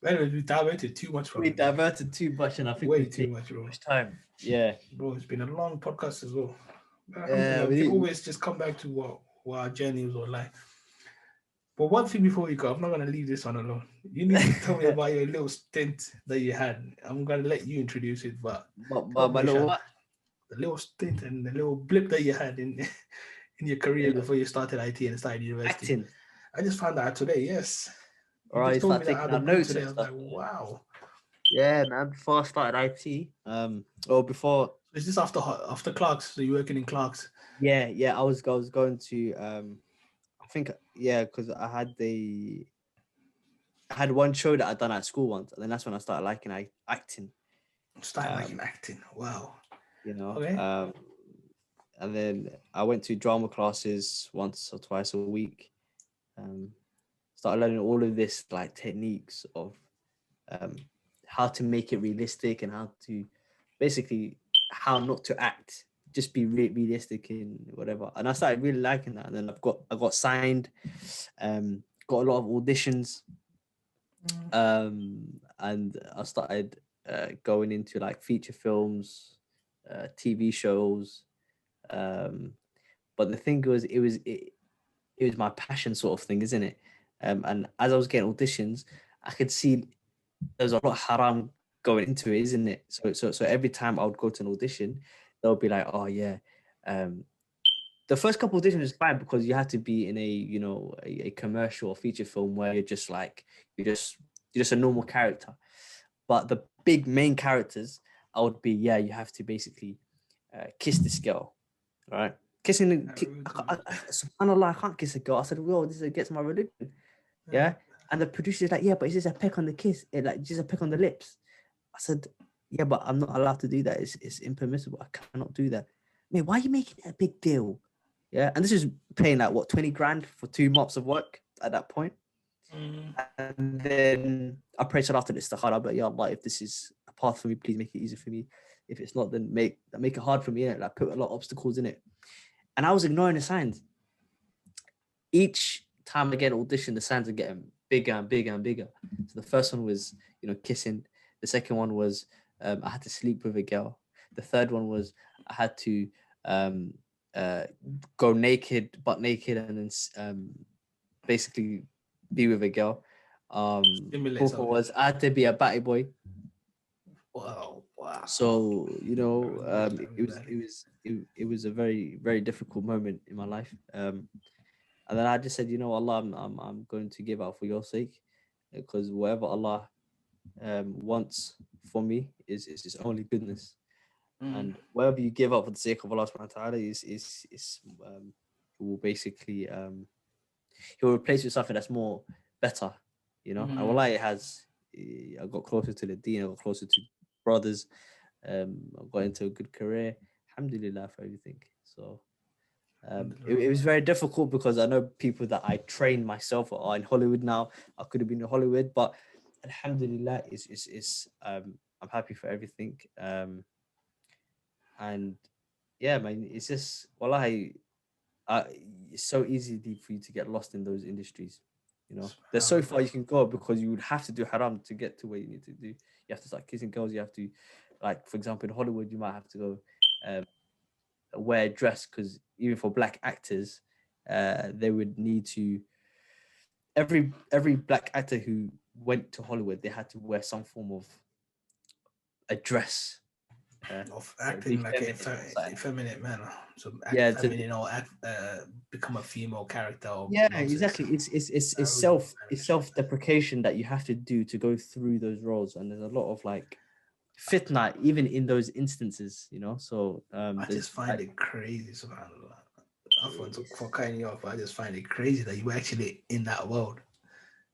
But anyways, we diverted too much from We it, man. diverted too much, and I think Way we too take much, bro. too much time. Yeah. Bro, it's been a long podcast as well. But Yeah, we can always just come back to what our journey was all like. But one thing before we go, I'm not going to leave this one alone. You need to tell me about your little stint that you had. I'm going to let you introduce it, but my little what? the little stint and the little blip that you had in in your career before you started IT and started university. Acting. I just found that out today, yes. You All right, just told me start that taking out our of the blue notes today. and I was stuff. like, wow. Yeah, man. Before I started IT, or before. Is this after Clark's? So you're working in Clark's? Yeah. I was going to I think because I had one show that I'd done at school once, and then that's when I started liking acting. Started liking acting. Wow. Okay. And then I went to drama classes once or twice a week. Started learning all of this like techniques of how to make it realistic and how to basically how not to act, just be realistic in whatever. And I started really liking that. And then I got signed, got a lot of auditions, and I started going into like feature films, TV shows. But the thing was, it was my passion sort of thing, isn't it? And as I was getting auditions, I could see there's a lot of haram going into it, isn't it? So every time I would go to an audition, they'll be like, oh yeah, the first couple of auditions is fine because you have to be in a commercial or feature film where you're just a normal character. But the big main characters, I would be, you have to basically kiss this girl, right? Kissing, subhanAllah, I can't kiss a girl. I said, well, this is against my religion. Yeah. And the producer's like, yeah, but it's just a peck on the kiss, just a peck on the lips. I said, yeah, but I'm not allowed to do that. It's impermissible. I cannot do that. Man, why are you making it a big deal? Yeah. And this is paying like what, 20 grand for 2 months of work at that point. And then I prayed to after istikhara, but ya Allah, if this is a path for me, please make it easy for me. If it's not, then make it hard for me. Like put a lot of obstacles in it. And I was ignoring the signs. Each time I get an audition, the signs are getting bigger and bigger and bigger. So the first one was, kissing. The second one was I had to sleep with a girl. The third one was I had to go butt naked, and then basically be with a girl. Fourth one was I had to be a batty boy. Wow. So it was a very, very difficult moment in my life. And then I just said, Allah, I'm going to give out for your sake, because whatever Allah wants for me is only goodness. And whatever you give up for the sake of Allah subhanahu wa ta'ala is will basically he will replace you with something that's more better, And wallahi, it has. I got closer to the deen, I got closer to brothers, I got into a good career. Alhamdulillah for everything. So it was very difficult because I know people that I trained myself are in Hollywood now. I could have been in Hollywood, but alhamdulillah, I'm happy for everything. And yeah, man, it's just wallahi, it's so easy for you to get lost in those industries. There's so far you can go because you would have to do haram to get to where you need to do. You have to start kissing girls. You have to, like, for example, in Hollywood, you might have to go wear a dress, because even for black actors, they would need to. Every black actor who went to Hollywood, they had to wear some form of a dress. Of acting like a feminine manner. So feminine or become a female character. Or exactly. It's self-deprecation that you have to do to go through those roles, and there's a lot of like fitna even in those instances, So I just find it crazy, subhanAllah. For cutting you off, I just find it crazy that you were actually in that world.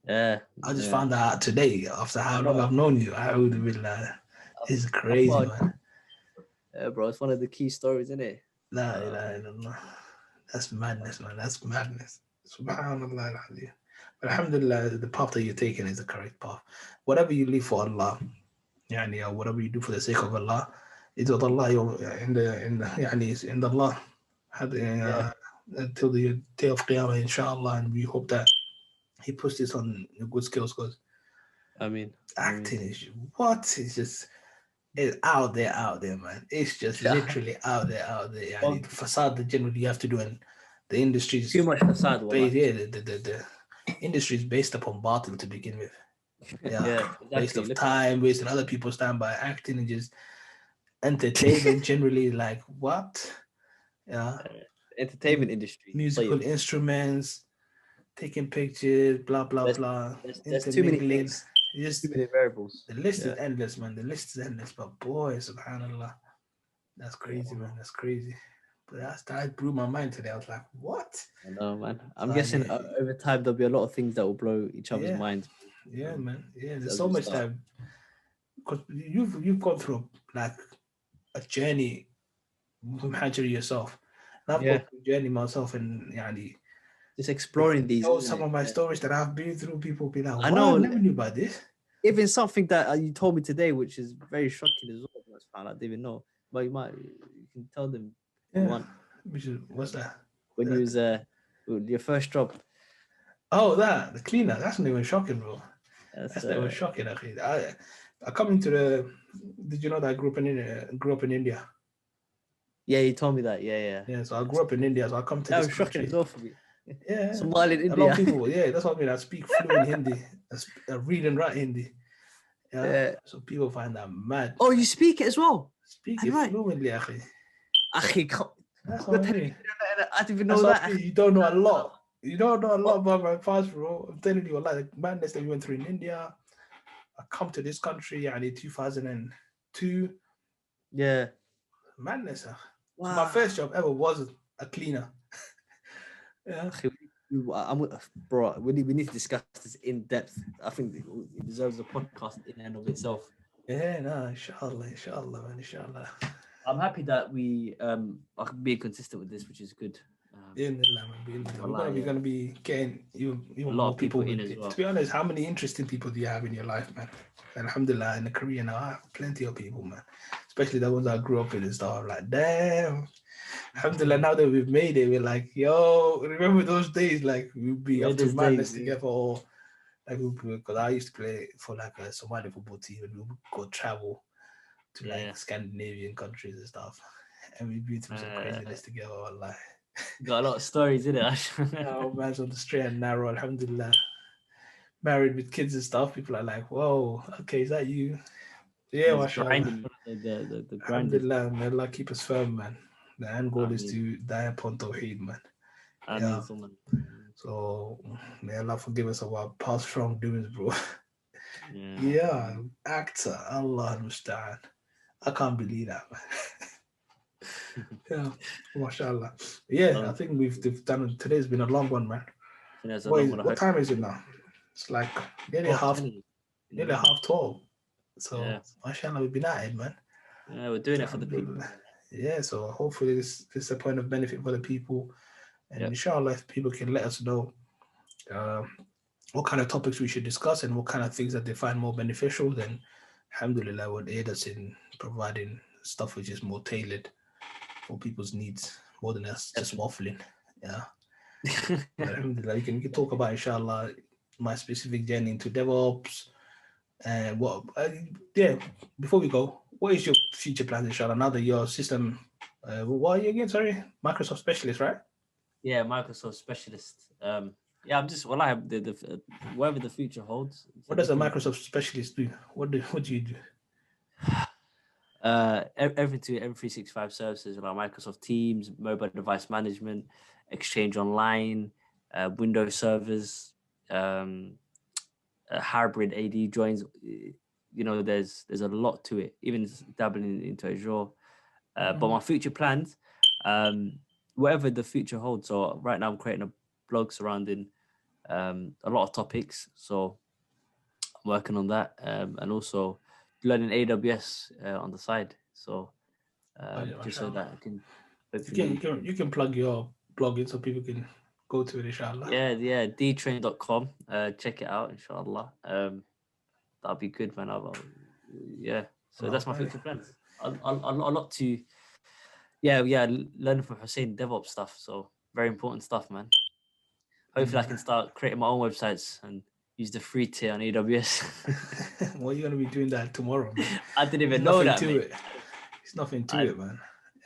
Yeah. I just found that out today after how long I've known you. I would have been like, this is crazy, man. Yeah, bro, it's one of the key stories, isn't it? La ilaha illallah. That's madness, man. That's madness. Subhanallah. But alhamdulillah, the path that you're taking is the correct path. Whatever you leave for Allah, or whatever you do for the sake of Allah, it's with Allah. It's in the Allah. Until the day of Qiyamah, inshallah, and we hope that He puts this on good skills, because acting is what? It's out there, man. It's just literally out there. The facade that generally you have to do in the industry is too much facade. The industry is based upon batil to begin with. Waste of time, wasting other people's time by acting, and just entertainment generally. Like what? Entertainment industry, musical instruments, taking pictures, blah blah blah. There's too many things. Just too many variables. The list is endless, man. The list is endless. But boy, subhanallah, that's crazy, man. That's crazy. But that blew my mind today. I was like, what? I know, man. I'm guessing over time there'll be a lot of things that will blow each other's minds. Yeah, man. Yeah, there's so much time. Because you've gone through like a journey from Hajj yourself. And I've gone through a journey myself, and just exploring these. Some of my stories that I've been through, people be like, I never knew about this. even something that you told me today, which is very shocking as well. That's found out, I didn't even know. But you can tell them if you want. What's that? When you was your first job. Oh, the cleaner. That's not even shocking, bro. That's not even shocking. I come into the. Did you know that I grew up in India? Yeah, you told me that. Yeah. Yeah, so I grew up in India, so I come to that this was country. Shocking as well for me. Yeah, Somali in a India. lot of people. Yeah, that's what I mean. I speak fluent Hindi. I read and write Hindi. Yeah. So people find that mad. Oh, you speak it as well? Speak it fluently, akhi. That's what I mean. I didn't even know that. You don't know a lot. You don't know a lot about my past, bro. I'm telling you, like the madness that we went through in India. I come to this country in 2002. Yeah. Madness. Wow. So my first job ever was a cleaner. Yeah. Bro, we need to discuss this in depth. I think it deserves a podcast in and of itself. Yeah, no, inshallah, man, inshallah. I'm happy that we are being consistent with this, which is good. We're gonna be getting even a lot more people in as well. To be honest, how many interesting people do you have in your life, man? Alhamdulillah, in the Korea now, I have plenty of people, man. Especially the ones I grew up with and stuff. I'm like, damn. Alhamdulillah, now that we've made it, we're like, yo, remember those days? Like, we'd be up to madness together, or like, because I used to play for like a Somali football team, and we would go travel to like Scandinavian countries and stuff, and we'd be through some craziness together. Like, got a lot of stories in it. Oh, man's on the straight and narrow, alhamdulillah. Married with kids and stuff. People are like, whoa, okay, is that you? Yeah, mashallah. The Alhamdulillah, may Allah keep us firm, man. The end goal is to die upon Tawheed, man. Yeah. So may Allah forgive us of our past wrongdoings, bro. Yeah, actor, Allah Musta'an. I can't believe that, man. Yeah, mashallah. Yeah, I think we've done. Today's been a long one, man. What time is it now? It's like nearly half 12. So mashallah, we've been at it, man. Yeah, we're doing it for the people. Yeah, so hopefully this is a point of benefit for the people, and inshallah, if people can let us know what kind of topics we should discuss and what kind of things that they find more beneficial, then alhamdulillah would aid us in providing stuff which is more tailored for people's needs, more than us just waffling. Yeah. Alhamdulillah, you can talk about, inshallah, my specific journey into DevOps and what. Before we go, what is your future plans, inshallah? Now that you're system, what are you again? Sorry, Microsoft specialist, right? Yeah, Microsoft specialist. Yeah, I'm just I have the whatever the future holds. What does a Microsoft specialist do? What do you do? Everything to M365 services like Microsoft Teams, mobile device management, Exchange Online, Windows servers, hybrid AD joins. You know, there's a lot to it. Even dabbling into Azure, but my future plans, whatever the future holds. So right now I'm creating a blog surrounding a lot of topics. So I'm working on that, and also learning AWS on the side. So just so that I can you can plug your blog in so people can go to it, inshallah. Yeah, dtrain.com. Check it out, inshallah. That'll be good, man. So that's my future plans. A lot to learn from Hussein DevOps stuff. So very important stuff, man. Hopefully I can start creating my own websites and use the free tier on AWS. Well, you're gonna be doing that tomorrow, man. I didn't even know that. It's nothing to it, man.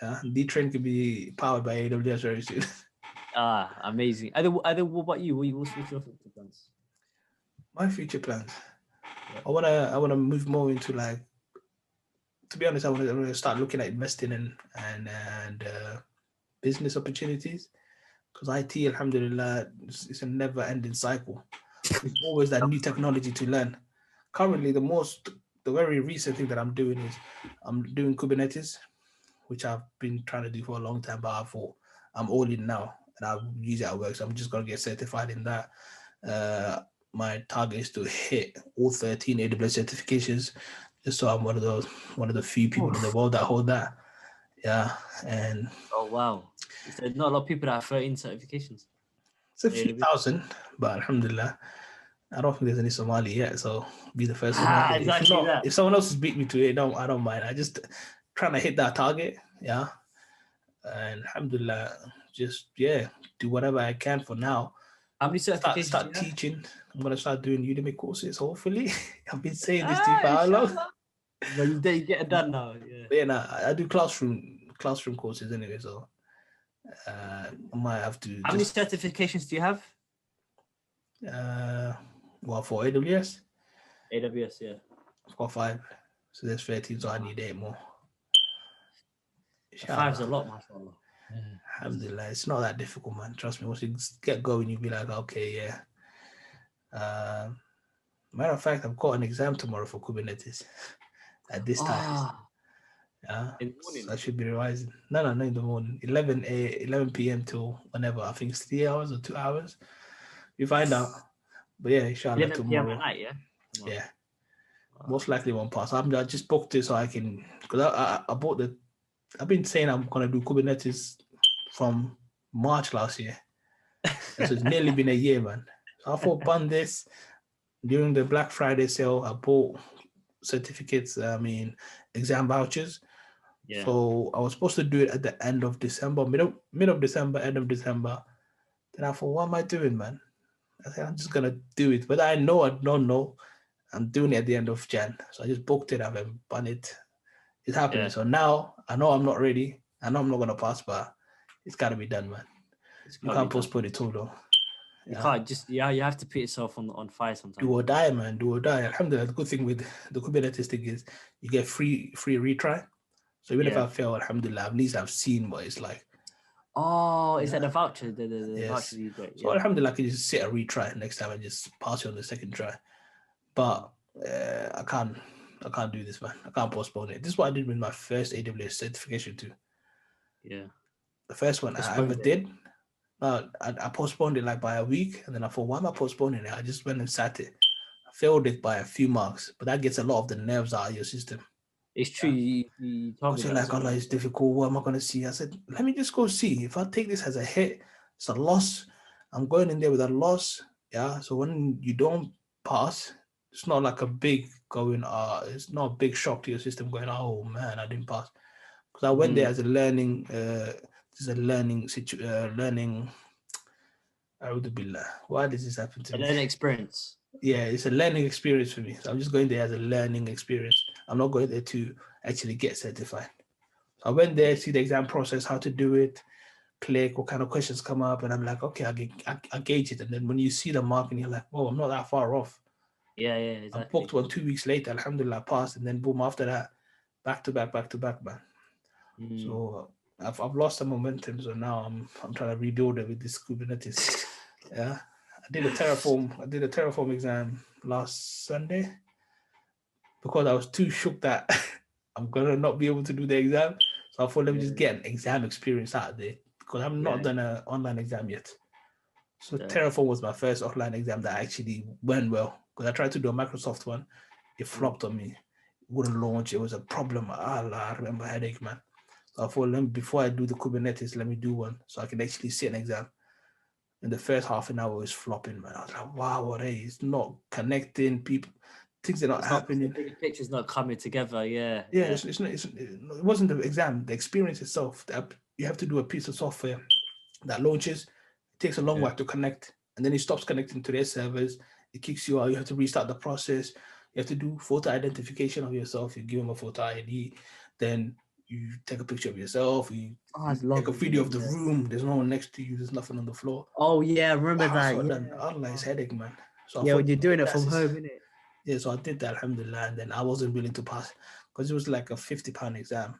Yeah, D-Train could be powered by AWS very soon. Amazing. Either what about you? What's your future plans? My future plans. Yeah. I wanna move more into, like, to be honest, I want to start looking at investing and business opportunities, because IT, alhamdulillah, it's a never-ending cycle. There's always that new technology to learn. Currently, the very recent thing that I'm doing is I'm doing Kubernetes, which I've been trying to do for a long time, but I thought I'm all in now and I'll use it at work. So I'm just going to get certified in that. My target is to hit all 13 AWS certifications, just so I'm one of the few people in the world that hold that. Yeah. And oh, wow. So not a lot of people that have 13 certifications. It's a few thousand, but alhamdulillah. I don't think there's any Somali yet, so be the first Ah, Somali. If exactly not, that. if someone else has beat me to it, I don't mind. I just trying to hit that target, yeah. And alhamdulillah, just yeah, do whatever I can for now. How many certifications do Start you have? teaching. I'm gonna start doing Udemy courses. Hopefully, I've been saying this to you Ah, for how long? inshallah. But you get it done now. Yeah. But yeah, nah, I do classroom courses anyway, so I might have to How many just certifications do you have? uh, well for AWS, AWS, yeah. I've got 5, so there's 13, so I Wow. need 8 more. Five's a Inshallah. lot, mashallah. Yeah. Alhamdulillah, it's not that difficult, man. Trust me. Once you get going, you'll be like, okay, yeah. Matter of fact, I've got an exam tomorrow for Kubernetes at this time. Ah, Yeah, in the so morning. I should be revising. No, in the morning. 11 p.m. till whenever. I think it's 3 hours or 2 hours. You find out. But yeah, inshallah 11 p.m. at tomorrow. night, yeah? Tomorrow. Yeah, Wow. most likely won't pass. I just booked it so I can because I bought the. I've been saying I'm gonna do Kubernetes from March last year. And so it's nearly been a year, man. So I thought bun this during the Black Friday sale. I bought certificates. I mean, exam vouchers. Yeah. So I was supposed to do it at the end of December, mid of December, end of December. Then I thought, what am I doing, man? I said, I'm just gonna do it. But I know I don't know. I'm doing it at the end of Jan. So I just booked it. I've done it. It's happening. Yeah. So now I know I'm not ready. I know I'm not gonna pass, but it's gotta be done, man. It's You gotta be can't done. postpone it too though. You Yeah. can't just, yeah, you have to put yourself on fire Do sometimes. or die, man. Do or die. Alhamdulillah, the good thing with the Kubernetes thing is you get free retry. So even if Yeah. I fail, alhamdulillah, at least I've seen what it's like. Oh, is that Yeah. the voucher? The voucher Yes. you get, So yeah. alhamdulillah, I can just sit a retry next time and just pass it on the second try. But I can't do this, man. I can't postpone it. This is what I did with my first AWS certification too. Yeah. The first one I ever Postponed it. did. I postponed it like by a week, and then I thought, why am I postponing it? I just went and sat it. I failed it by a few marks, but that gets a lot of the nerves out of your system. It's true. You told me Because you're that like, as well. Allah, it's difficult. What am I going to see? I said, let me just go see. If I take this as a hit, it's a loss. I'm going in there with a loss. Yeah. So when you don't pass, it's not like a big going, it's not a big shock to your system going, oh man, I didn't pass. Because I went there Mhm. as a learning, this is a learning, I would be like, why does this happen to And me? then experience. Yeah, it's a learning experience for me. So I'm just going there as a learning experience. I'm not going there to actually get certified. I went there, see the exam process, how to do it, click, what kind of questions come up, and I'm like, okay, I gauge it. And then when you see the mark and you're like, oh, I'm not that far off. Yeah, I exactly. booked one 2 weeks later, alhamdulillah, I passed, and then boom, after that, back to back, man. Mm. So I've lost some momentum, so now I'm trying to rebuild it with this Kubernetes. Yeah, I did a Terraform exam last Sunday because I was too shook that I'm gonna not be able to do the exam. So I thought let me Yeah, just get an exam experience out there because I've not yeah, done an online exam yet. So yeah. Terraform was my first offline exam that actually went well because I tried to do a Microsoft one, it Mm. flopped on me. It wouldn't launch. It was a problem. Allah, I remember headache, man. So I thought, before I do the Kubernetes, let me do one so I can actually sit an exam. And the first half an hour was flopping, man. I was like, wow, what it's not connecting. People, things are not It's not the happening. bigger picture's not coming together. Yeah, Yeah, yeah, it wasn't the exam, the experience itself. That you have to do a piece of software that launches. It takes a long yeah. while to connect, and then it stops connecting to their servers. It kicks you out. You have to restart the process. You have to do photo identification of yourself. You give them a photo ID, then you take a picture of yourself. Oh, You it's take a long, isn't video it? of the Yeah. room. There's no one next to you. There's nothing on the floor. Oh yeah, I remember Wow, that. so Yeah. then Allah is Oh. headache, man. So I Yeah, when thought you're doing it that's from it. home, innit? Yeah, so I did that, alhamdulillah, and then I wasn't willing to pass because it was like a £50 exam.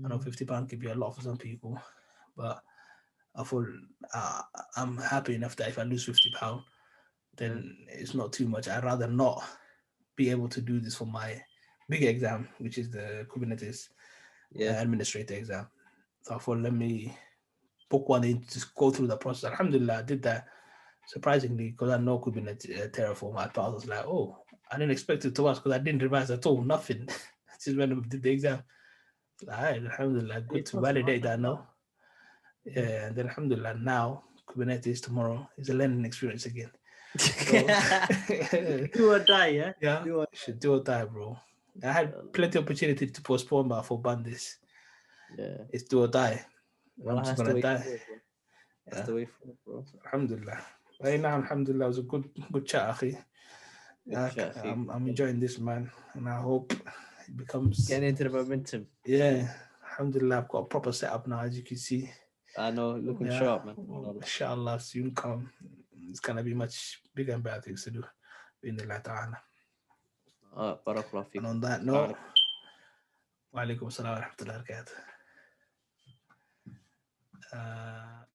I know Mm. £50 could be a lot for some people, but I thought uh, I'm happy enough that if I lose £50, Yeah, then it's not too much. I'd rather not be able to do this for my big exam, which is the Kubernetes yeah, administrator exam. So I thought, let me book one in, just go through the process. Alhamdulillah, I did that surprisingly because I know Kubernetes Terraform. I thought I was like, oh, I didn't expect it to us because I didn't revise at all, nothing. Just when I did the exam. All right, alhamdulillah, good it's to not so hard, validate man. that now. Mm. Yeah, and then alhamdulillah, now Kubernetes tomorrow is a learning experience again. Do or die, yeah? Yeah, Do or should do or die, bro. I had plenty of opportunity to postpone, but for this, yeah. it's do or die. Well, I'm just that's the gonna way die. forward, bro. That's Yeah, the way forward, bro. alhamdulillah. Right now, alhamdulillah, it was a good chat, akhi. Good chat, I'm enjoying this, man, and I hope it becomes. Getting into the momentum. Yeah, alhamdulillah, I've got a proper setup now, as you can see. I know, looking Yeah, sharp, man. inshallah, soon come. It's gonna be much bigger and better things to do. In Allah ta'ala. Barakallah And feekum. on that note, wa alaikum salam wa rahmatullahi wa barakatuh.